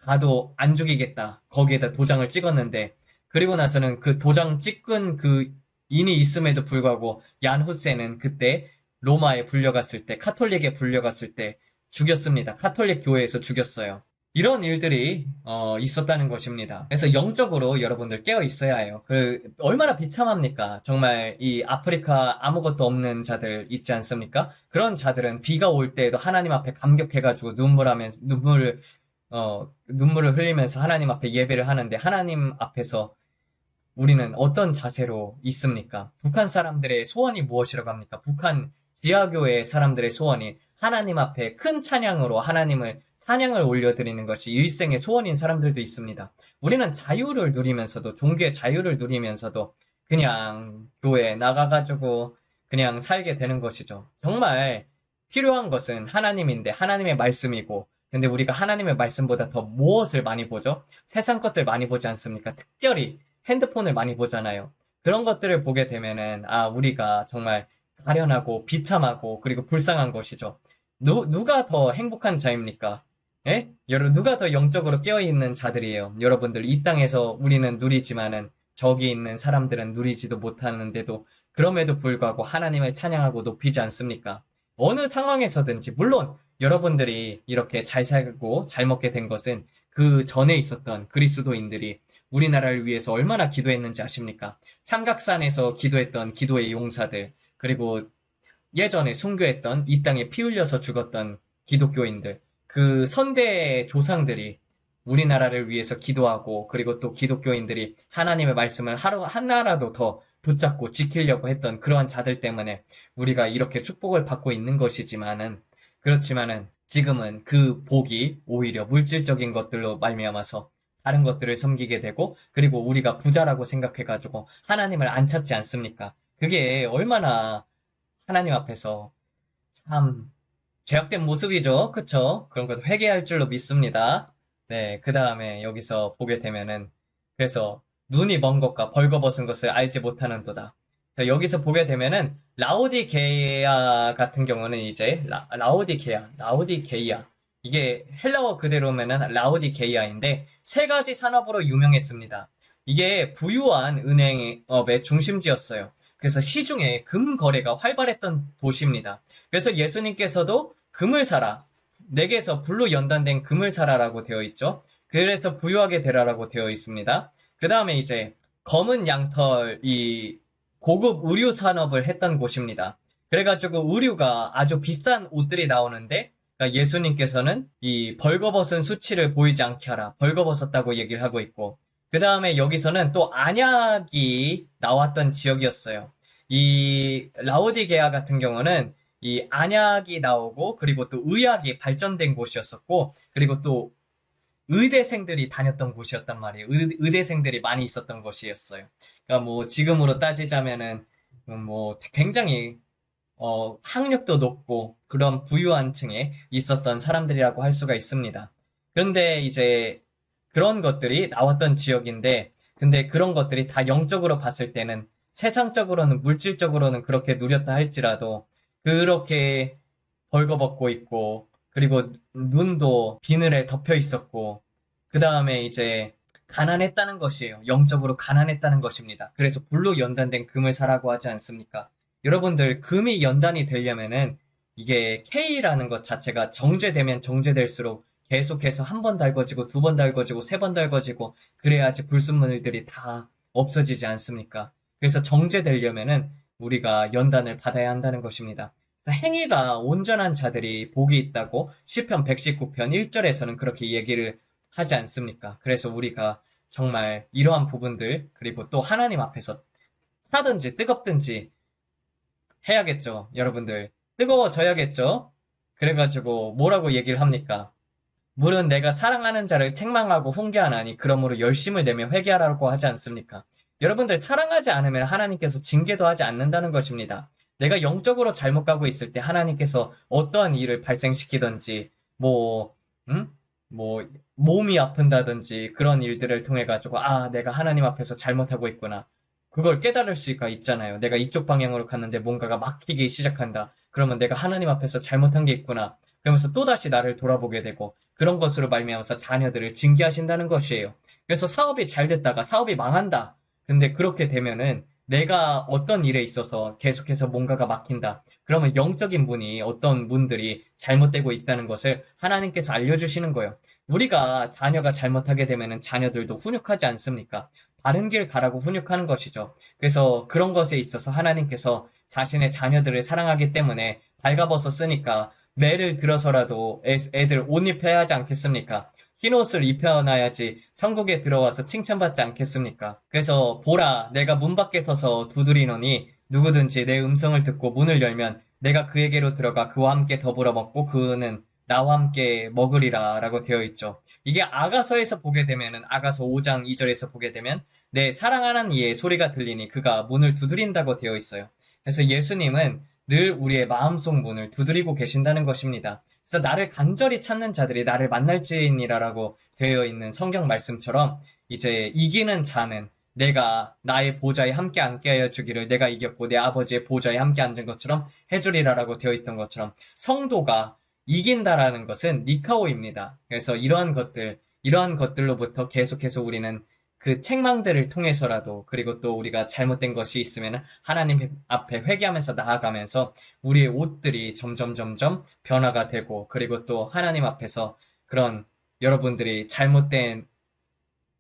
[SPEAKER 1] 가도 안 죽이겠다. 거기에다 도장을 찍었는데 그리고 나서는 그 도장 찍은 그 인이 있음에도 불구하고 얀 후세는 그때 로마에 불려갔을 때, 카톨릭에 불려갔을 때 죽였습니다. 카톨릭 교회에서 죽였어요. 이런 일들이 있었다는 것입니다. 그래서 영적으로 여러분들 깨어 있어야 해요. 얼마나 비참합니까? 정말 이 아프리카 아무것도 없는 자들 있지 않습니까? 그런 자들은 비가 올 때에도 하나님 앞에 감격해가지고 눈물을 흘리면서 하나님 앞에 예배를 하는데, 하나님 앞에서 우리는 어떤 자세로 있습니까? 북한 사람들의 소원이 무엇이라고 합니까? 북한 지하교회 사람들의 소원이 하나님 앞에 큰 찬양으로 찬양을 올려드리는 것이 일생의 소원인 사람들도 있습니다. 우리는 자유를 누리면서도, 종교의 자유를 누리면서도 그냥 교회에 나가가지고 그냥 살게 되는 것이죠. 정말 필요한 것은 하나님인데, 하나님의 말씀이고, 근데 우리가 하나님의 말씀보다 더 무엇을 많이 보죠? 세상 것들 많이 보지 않습니까? 특별히 핸드폰을 많이 보잖아요. 그런 것들을 보게 되면은, 우리가 정말 가련하고 비참하고 그리고 불쌍한 것이죠. 누가 더 행복한 자입니까? 예? 누가 더 영적으로 깨어있는 자들이에요. 여러분들, 이 땅에서 우리는 누리지만은 저기 있는 사람들은 누리지도 못하는데도 그럼에도 불구하고 하나님을 찬양하고 높이지 않습니까? 어느 상황에서든지, 물론 여러분들이 이렇게 잘 살고 잘 먹게 된 것은 그 전에 있었던 그리스도인들이 우리나라를 위해서 얼마나 기도했는지 아십니까? 삼각산에서 기도했던 기도의 용사들, 그리고 예전에 순교했던, 이 땅에 피 흘려서 죽었던 기독교인들, 그 선대 조상들이 우리나라를 위해서 기도하고, 그리고 또 기독교인들이 하나님의 말씀을 하나라도 더 붙잡고 지키려고 했던 그러한 자들 때문에 우리가 이렇게 축복을 받고 있는 그렇지만은 지금은 그 복이 오히려 물질적인 것들로 말미암아서 다른 것들을 섬기게 되고, 그리고 우리가 부자라고 생각해가지고 하나님을 안 찾지 않습니까? 그게 얼마나 하나님 앞에서 참 죄악된 모습이죠. 그쵸? 그런 것도 회개할 줄로 믿습니다. 네, 그 다음에 여기서 보게 되면은, 그래서 눈이 먼 것과 벌거벗은 것을 알지 못하는도다. 여기서 보게 되면은 라오디게이아 같은 경우는 이제 라오디게이아, 이게 헬라어 그대로면은 라오디게이아인데 세 가지 산업으로 유명했습니다. 이게 부유한 은행업의 중심지였어요. 그래서 시중에 금 거래가 활발했던 도시입니다. 그래서 예수님께서도 금을 사라, 내게서 불로 연단된 금을 사라라고 되어 있죠. 그래서 부유하게 되라라고 되어 있습니다. 그 다음에 이제 검은 양털, 이 고급 의류 산업을 했던 곳입니다. 그래가지고 의류가 아주 비싼 옷들이 나오는데, 그러니까 예수님께서는 이 벌거벗은 수치를 보이지 않게 하라, 벌거벗었다고 얘기를 하고 있고, 그 다음에 여기서는 또 안약이 나왔던 지역이었어요. 이 라오디게아 같은 경우는 이 안약이 나오고, 그리고 또 의학이 발전된 곳이었었고, 그리고 또 의대생들이 다녔던 곳이었단 말이에요. 의대생들이 많이 있었던 곳이었어요. 그러니까 뭐 지금으로 따지자면은 뭐 굉장히 학력도 높고 그런 부유한 층에 있었던 사람들이라고 할 수가 있습니다. 그런데 이제 그런 것들이 나왔던 지역인데, 근데 그런 것들이 다 영적으로 봤을 때는, 세상적으로는, 물질적으로는 그렇게 누렸다 할지라도 그렇게 벌거벗고 있고, 그리고 눈도 비늘에 덮여 있었고, 그 다음에 이제 가난했다는 것이에요. 영적으로 가난했다는 것입니다. 그래서 불로 연단된 금을 사라고 하지 않습니까? 여러분들, 금이 연단이 되려면은 이게 K라는 것 자체가 정제되면 정제될수록 계속해서 한 번 달궈지고, 두 번 달궈지고, 세 번 달궈지고, 그래야지 불순물들이 다 없어지지 않습니까? 그래서 정제되려면은 우리가 연단을 받아야 한다는 것입니다. 행위가 온전한 자들이 복이 있다고 시편 119편 1절에서는 그렇게 얘기를 하지 않습니까? 그래서 우리가 정말 이러한 부분들, 그리고 또 하나님 앞에서 차든지 뜨겁든지 해야겠죠. 여러분들, 뜨거워져야겠죠. 그래가지고 뭐라고 얘기를 합니까? 물은 내가 사랑하는 자를 책망하고 훈계하나니 그러므로 열심을 내며 회개하라고 하지 않습니까? 여러분들, 사랑하지 않으면 하나님께서 징계도 하지 않는다는 것입니다. 내가 영적으로 잘못 가고 있을 때 하나님께서 어떠한 일을 발생시키든지, 몸이 아픈다든지 그런 일들을 통해 가지고, 내가 하나님 앞에서 잘못하고 있구나, 그걸 깨달을 수가 있잖아요. 내가 이쪽 방향으로 갔는데 뭔가가 막히기 시작한다. 그러면 내가 하나님 앞에서 잘못한 게 있구나. 그러면서 또다시 나를 돌아보게 되고 그런 것으로 말미암아서 자녀들을 징계하신다는 것이에요. 그래서 사업이 잘 됐다가 사업이 망한다. 근데 그렇게 되면은 내가 어떤 일에 있어서 계속해서 뭔가가 막힌다. 그러면 영적인 문이 어떤 문들이 잘못되고 있다는 것을 하나님께서 알려주시는 거예요. 우리가 자녀가 잘못하게 되면은 자녀들도 훈육하지 않습니까? 바른 길 가라고 훈육하는 것이죠. 그래서 그런 것에 있어서 하나님께서 자신의 자녀들을 사랑하기 때문에 발가벗어 쓰니까 매를 들어서라도 애들 옷 입혀야 하지 않겠습니까? 흰 옷을 입혀놔야지 천국에 들어와서 칭찬받지 않겠습니까? 그래서 보라, 내가 문 밖에 서서 두드리노니 누구든지 내 음성을 듣고 문을 열면 내가 그에게로 들어가 그와 함께 더불어 먹고 그는 나와 함께 먹으리라 라고 되어 있죠. 이게 아가서에서 보게 되면은 아가서 5장 2절에서 보게 되면 내 사랑하는 이의 소리가 들리니 그가 문을 두드린다고 되어 있어요. 그래서 예수님은 늘 우리의 마음속 문을 두드리고 계신다는 것입니다. 그래서 나를 간절히 찾는 자들이 나를 만날지니라라고 되어 있는 성경 말씀처럼 이제 이기는 자는 내가 나의 보좌에 함께 앉게 하여 주기를 내가 이겼고 내 아버지의 보좌에 함께 앉은 것처럼 해주리라라고 되어 있던 것처럼 성도가 이긴다라는 것은 니카오입니다. 그래서 이러한 것들로부터 계속해서 우리는 그 책망들을 통해서라도 그리고 또 우리가 잘못된 것이 있으면 하나님 앞에 회개하면서 나아가면서 우리의 옷들이 점점 변화가 되고 그리고 또 하나님 앞에서 그런 여러분들이 잘못된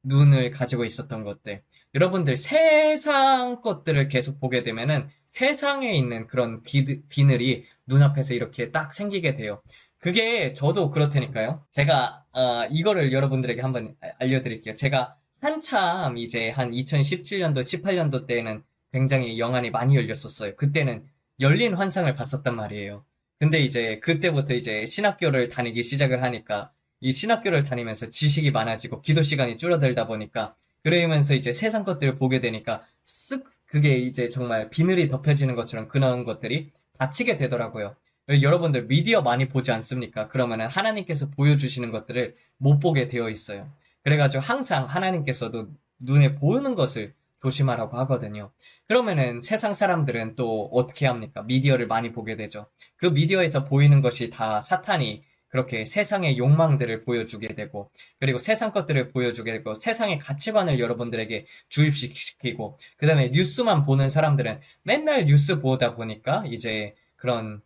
[SPEAKER 1] 눈을 가지고 있었던 것들 여러분들 세상 것들을 계속 보게 되면은 세상에 있는 그런 비늘이 눈앞에서 이렇게 딱 생기게 돼요. 그게 저도 그렇다니까요. 제가 이거를 여러분들에게 한번 알려드릴게요. 제가 한참 이제 한 2017년도, 18년도 때는 굉장히 영안이 많이 열렸었어요. 그때는 열린 환상을 봤었단 말이에요. 근데 이제 그때부터 이제 신학교를 다니기 시작을 하니까 이 신학교를 다니면서 지식이 많아지고 기도 시간이 줄어들다 보니까 그러면서 이제 세상 것들을 보게 되니까 쓱 그게 이제 정말 비늘이 덮여지는 것처럼 그런 것들이 닫히게 되더라고요. 여러분들 미디어 많이 보지 않습니까? 그러면은 하나님께서 보여주시는 것들을 못 보게 되어 있어요. 그래가지고 항상 하나님께서도 눈에 보이는 것을 조심하라고 하거든요. 그러면은 세상 사람들은 또 어떻게 합니까? 미디어를 많이 보게 되죠. 그 미디어에서 보이는 것이 다 사탄이 그렇게 세상의 욕망들을 보여주게 되고, 그리고 세상 것들을 보여주게 되고, 세상의 가치관을 여러분들에게 주입시키고, 그 다음에 뉴스만 보는 사람들은 맨날 뉴스 보다 보니까 이제 그런,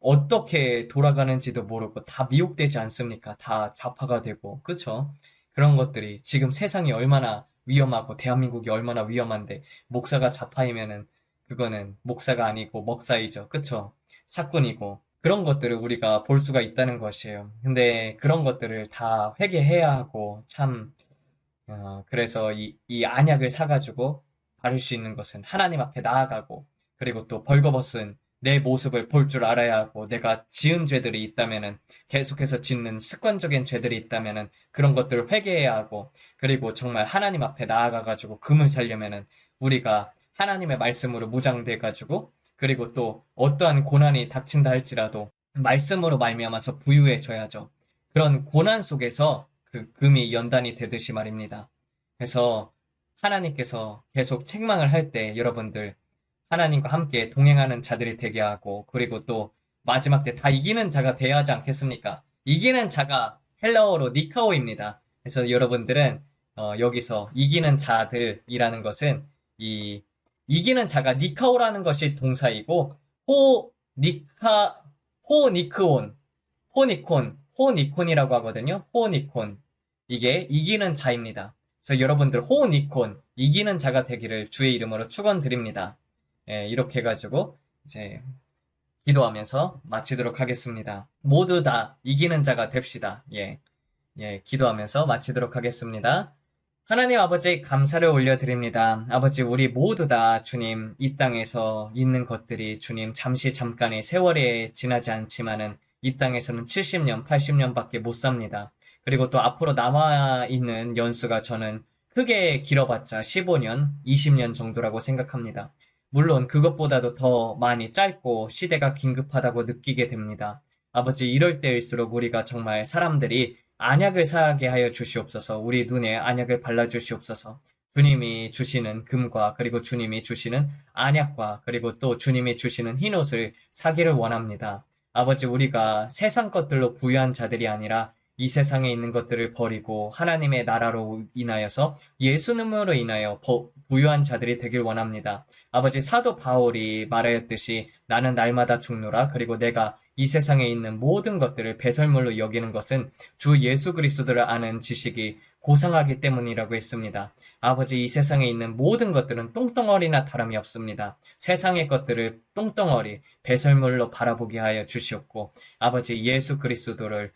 [SPEAKER 1] 어떻게 돌아가는지도 모르고 다 미혹되지 않습니까? 다 좌파가 되고, 그쵸? 그런 것들이 지금 세상이 얼마나 위험하고 대한민국이 얼마나 위험한데 목사가 좌파이면은 그거는 목사가 아니고 먹사이죠. 그쵸? 사꾼이고. 그런 것들을 우리가 볼 수가 있다는 것이에요. 근데 그런 것들을 다 회개해야 하고 참 그래서 이 안약을 사가지고 바를 수 있는 것은 하나님 앞에 나아가고 그리고 또 벌거벗은 내 모습을 볼 줄 알아야 하고 내가 지은 죄들이 있다면은 계속해서 짓는 습관적인 죄들이 있다면은 그런 것들을 회개해야 하고 그리고 정말 하나님 앞에 나아가가지고 금을 살려면은 우리가 하나님의 말씀으로 무장돼가지고 그리고 또 어떠한 고난이 닥친다 할지라도 말씀으로 말미암아서 부유해져야죠. 그런 고난 속에서 그 금이 연단이 되듯이 말입니다. 그래서 하나님께서 계속 책망을 할 때 여러분들 하나님과 함께 동행하는 자들이 되게 하고 그리고 또 마지막 때 다 이기는 자가 되어야 하지 않겠습니까? 이기는 자가 헬라어로 니카오입니다. 그래서 여러분들은 여기서 이기는 자들이라는 것은 이기는 자가 니카오라는 것이 동사이고 호니콘이라고 하거든요. 호니콘 이게 이기는 자입니다. 그래서 여러분들 호니콘 이기는 자가 되기를 주의 이름으로 축원드립니다. 예, 이렇게 해가지고 이제 기도하면서 마치도록 하겠습니다. 모두 다 이기는 자가 됩시다. 예, 기도하면서 마치도록 하겠습니다. 하나님 아버지 감사를 올려드립니다. 아버지 우리 모두 다 주님 이 땅에서 있는 것들이 주님 잠깐의 세월에 지나지 않지만은 이 땅에서는 70년, 80년밖에 못 삽니다. 그리고 또 앞으로 남아있는 연수가 저는 크게 길어봤자 15년, 20년 정도라고 생각합니다. 물론 그것보다도 더 많이 짧고 시대가 긴급하다고 느끼게 됩니다. 아버지 이럴 때일수록 우리가 정말 사람들이 안약을 사게 하여 주시옵소서. 우리 눈에 안약을 발라 주시옵소서. 주님이 주시는 금과 그리고 주님이 주시는 안약과 그리고 또 주님이 주시는 흰옷을 사기를 원합니다. 아버지, 우리가 세상 것들로 부유한 자들이 아니라 이 세상에 있는 것들을 버리고 하나님의 나라로 인하여서 예수님으로 인하여 부유한 자들이 되길 원합니다. 아버지, 사도 바울이 말하였듯이 나는 날마다 죽노라. 그리고 내가 이 세상에 있는 모든 것들을 배설물로 여기는 것은 주 예수 그리스도를 아는 지식이 고상하기 때문이라고 했습니다. 아버지, 이 세상에 있는 모든 것들은 똥덩어리나 다름이 없습니다. 세상의 것들을 똥덩어리, 배설물로 바라보게 하여 주시옵고, 아버지, 예수 그리스도를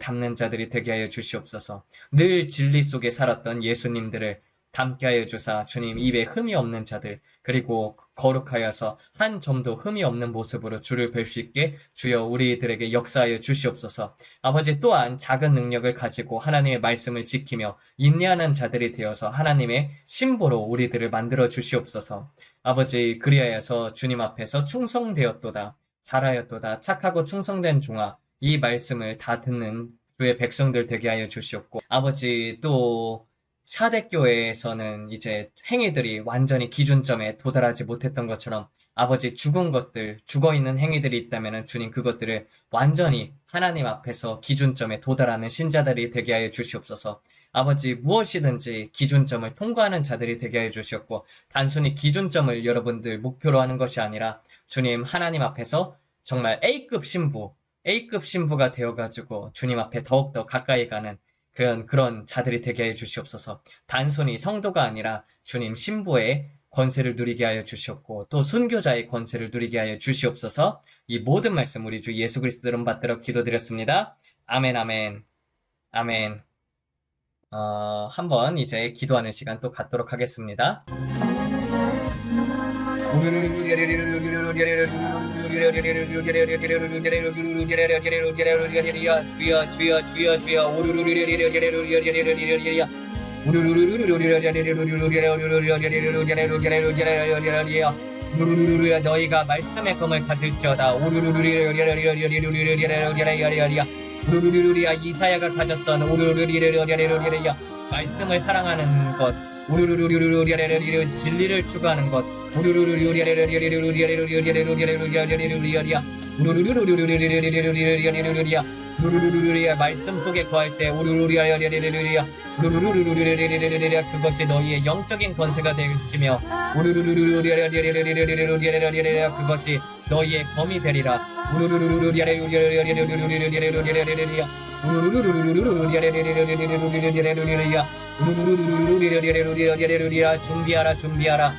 [SPEAKER 1] 닮는 자들이 되게 하여 주시옵소서. 늘 진리 속에 살았던 예수님들을 닮게 하여 주사 주님 입에 흠이 없는 자들, 그리고 거룩하여서 한 점도 흠이 없는 모습으로 주를 뵐 수 있게 주여 우리들에게 역사하여 주시옵소서. 아버지, 또한 작은 능력을 가지고 하나님의 말씀을 지키며 인내하는 자들이 되어서 하나님의 신부로 우리들을 만들어 주시옵소서. 아버지, 그리하여서 주님 앞에서 충성되었도다, 잘하였도다, 착하고 충성된 종아, 이 말씀을 다 듣는 주의 백성들 되게 하여 주시옵고, 아버지, 또 사대교회에서는 이제 행위들이 완전히 기준점에 도달하지 못했던 것처럼 아버지, 죽은 것들, 죽어있는 행위들이 있다면 주님 그것들을 완전히 하나님 앞에서 기준점에 도달하는 신자들이 되게 하여 주시옵소서. 아버지, 무엇이든지 기준점을 통과하는 자들이 되게 하여 주시옵고, 단순히 기준점을 여러분들 목표로 하는 것이 아니라 주님 하나님 앞에서 정말 A급 신부가 되어가지고 주님 앞에 더욱더 가까이 가는 그런 자들이 되게 하여 주시옵소서. 단순히 성도가 아니라 주님 신부의 권세를 누리게 하여 주시옵고, 또 순교자의 권세를 누리게 하여 주시옵소서. 이 모든 말씀 우리 주 예수 그리스도 이름 받들어 기도드렸습니다. 아멘, 아멘, 아멘. 한번 이제 기도하는 시간 또 갖도록 하겠습니다. 너희가 말씀의 검을 가질지어다. 이사야가 가졌던 말씀을 사랑하는 것, 진리를 추구하는 것, 말씀 속에 거할 때 그것이 너희의 영적인 권세가 되며 그것이 너희의 검이 되리라. 준비하라.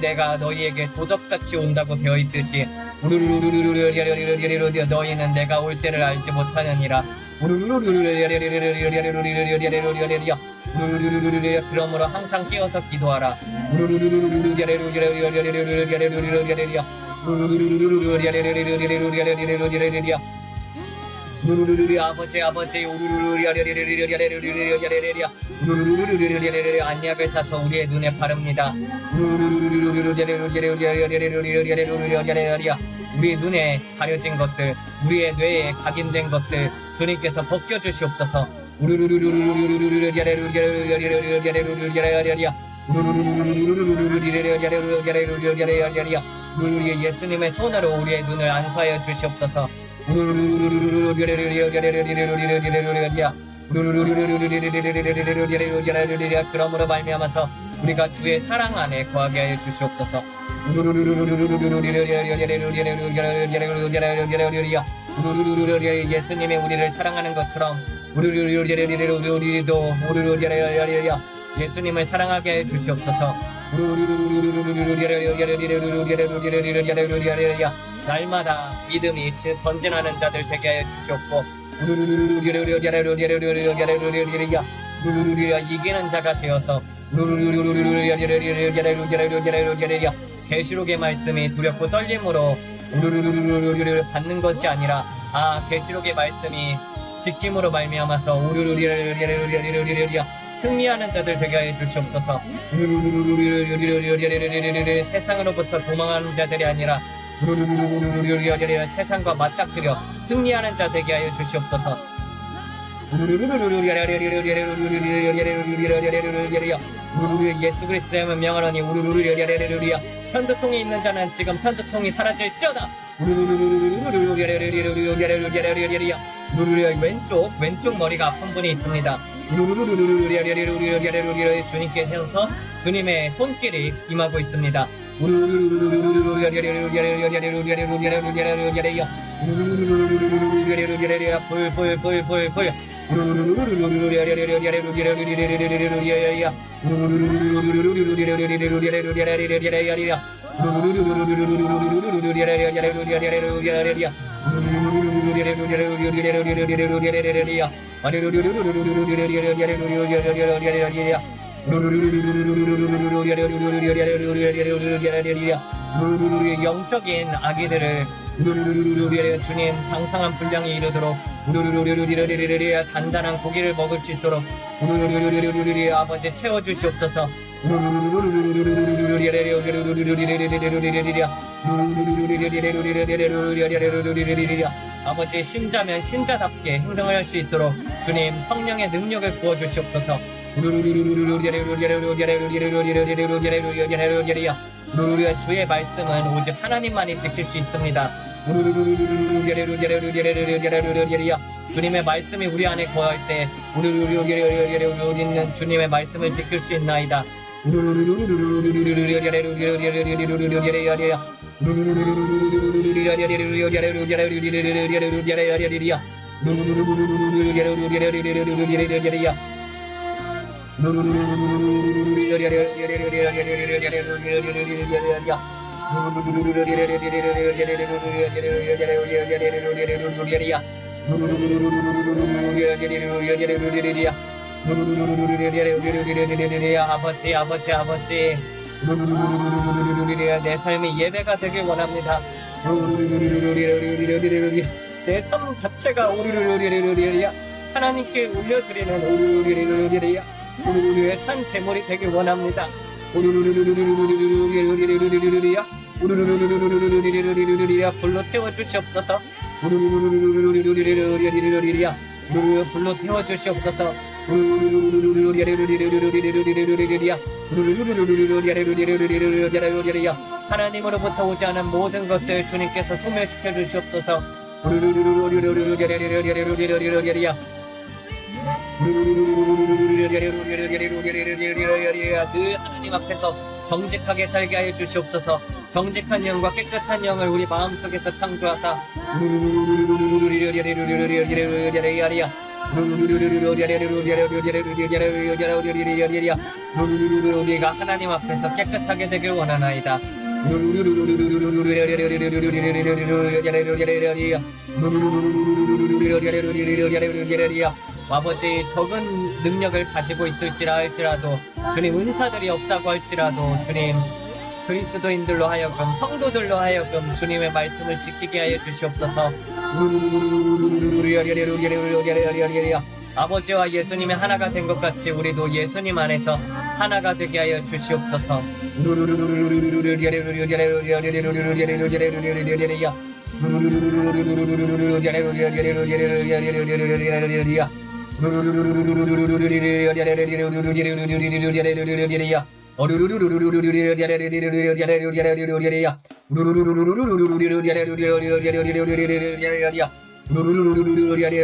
[SPEAKER 1] 내가 너희에게 도적같이 온다고 되어 있듯이 너희는 내가 올 때를 알지 못하느니라. 그러므로 항상 깨어서 기도하라. 아버지, 안약을 사서 우리의 눈에 바릅니다. 우리 눈에 가려진 것들, 우리의 뇌에 각인된 것들 주님께서 벗겨주시옵소서. 예수님의 손으로 우리의 눈을 안수하여 주시옵소서. 그러므로 말미암아서 우리가 주의 사랑 안에 거하게 하여 주시옵소서. 예수님이 우리를 사랑하는 것처럼 우리도 예수님을 사랑하게 해 주시옵소서. 날마다 믿음이 전진하는 자들 되게 하여 주시옵고, 이기는 자가 되어서 계시록의 말씀이 두렵고 떨림으로 받는 것이 아니라 계시록의 말씀이 지킴으로 말미암아서 승리하는 자들 되게 하여 주시옵소서. 세상으로부터 도망하는 자들이 아니라 세상과 맞닥뜨려 승리하는 자 되게 하여 주시옵소서. 예수 그리스도의 명하노니 우르르르르르르르야 편두통이 있는 자는 지금 편두통이 사라질지어다. 왼쪽 머리가 아픈 분이 있습니다. 주님께서 주님의 손길이 임하고 있습니다. 불 영적인 아기들을 주님 장상한 분량이 이르도록 단단한 고기를 먹을 수 있도록 아버지 채워주시옵소서. 아버지 신자면 신자답게 행동을 할 수 있도록 주님 성령의 능력을 부어주시옵소서. 주의 말씀은 오직 하나님만이 지킬 수 있습니다. 주님의 말씀이 우리 안에 거할 때 우리는 주님의 말씀을 지킬 수 있나이다. 아버지 내 삶이 예배가 되길 원합니다. 내 삶 자체가 하나님께 올려드리는 산 제물이 되길 원합니다. 불로 태워주시옵소서. 불로 태워주시옵소서. 하나님으로부터 오지 않은 모든 것들 주님께서 소멸시켜 주시옵소서. 늘 하나님 앞에서 정직하게 살게 하여 주시옵소서. 정직한 영과 깨끗한 영을 우리 마음속에서 창조하사 우리가 하나님 앞에서 깨끗하게 되길 원하나이다. 아버지 적은 능력을 가지고 있을지라 할지라도 주님 은사들이 없다고 할지라도 주님 그리스도인들로 하여금 성도들로 하여금 주님의 말씀을 지키게 하여 주시옵소서. 아버지와 예수님이 하나가 된 것 같이 우리도 예수님 안에서 하나가 되게 하여 주시옵소서.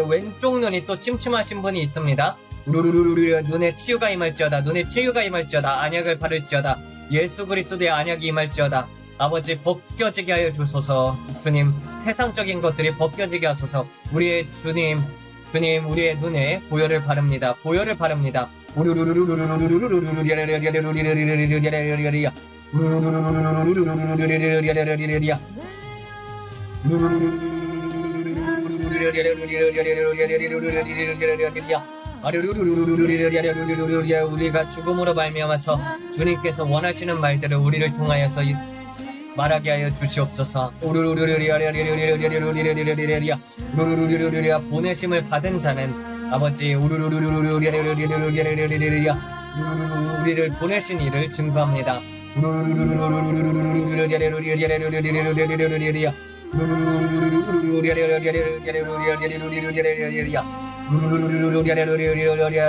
[SPEAKER 1] 왼쪽 눈이 또 침침하신 분이 있습니다. 눈에 치유가 임할지어다. 눈에 치유가 임할지어다. 안약을 바를지어다. 예수 그리스도의 안약이 임할지어다. 아버지 벗겨지게 하여 주소서. 주님 세상적인 것들이 벗겨지게 하소서. 우리의 주님 우리의 눈에 보혈을 바릅니다. 보혈을 바릅니다. 우리가 죽음으로 말미암아서 주님께서 원하시는 말들을 우리를 통하여서 말하게 하여 주시옵소서. 보내심을 받은 자는 아버지 우리를 보내신 이를 증거합니다.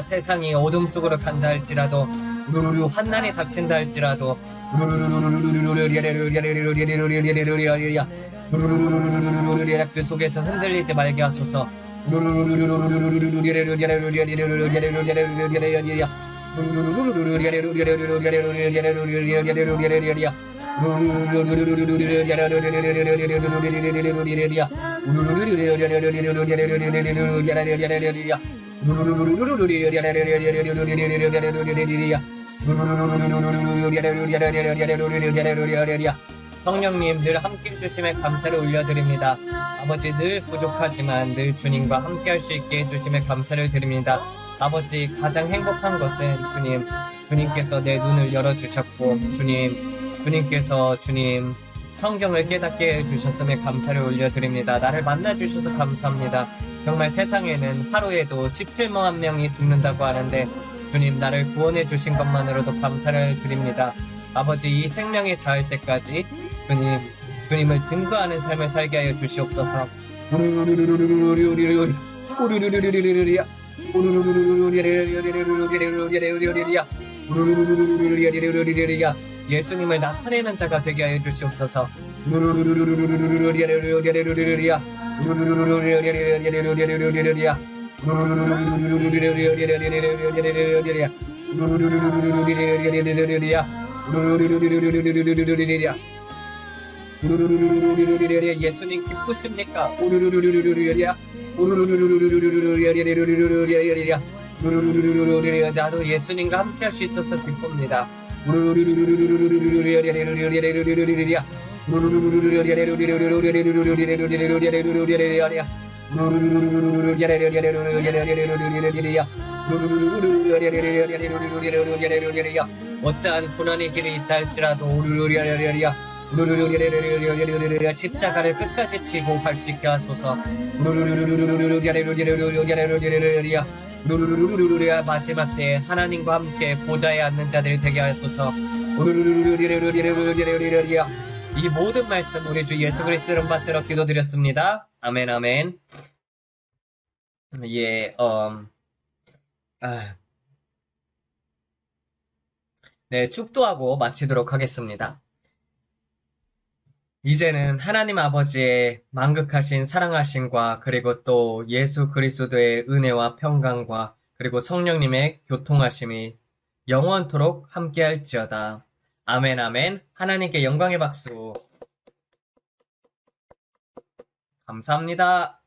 [SPEAKER 1] 세상이 어둠 속으로 간다 할지라도 환난이 닥친다 할지라도 그 속에서 흔들리지 말게 하소서. 성령님 늘 함께 해주심에 감사를 올려드립니다. 아버지 늘 부족하지만 늘 주님과 함께 할 수 있게 해주심에 감사를 드립니다. 아버지 가장 행복한 것은 주님께서 내 눈을 열어주셨고 주님께서 성경을 깨닫게 해주셨음에 감사를 올려드립니다. 나를 만나주셔서 감사합니다. 정말 세상에는 하루에도 17만 명이 죽는다고 하는데 주님 나를 구원해 주신 것만으로도 감사를 드립니다. 아버지 이 생명이 닿을 때까지 주님을 증거하는 삶을 살게 하여 주시옵소서. 예수님을 나타내는 자가 되게 하여 주시옵소서. 예수님 기쁘십니까? 나도 예수님과 함께 할 수 있어서 기쁩니다. 어떠한 고난의 길이 있다 할지라도 십자가를 끝까지 지고 갈 수 있게 하소서. 마지막 때 하나님과 함께 보좌에 앉는 자들이 되게 하소서. 이 모든 말씀 우리 주 예수 그리스도 이름 받들어 기도드렸습니다. 아멘 아멘. 네, 축도하고 마치도록 하겠습니다. 이제는 하나님 아버지의 만극하신 사랑하심과 그리고 또 예수 그리스도의 은혜와 평강과 그리고 성령님의 교통하심이 영원토록 함께할지어다. 아멘 아멘. 하나님께 영광의 박수. 감사합니다.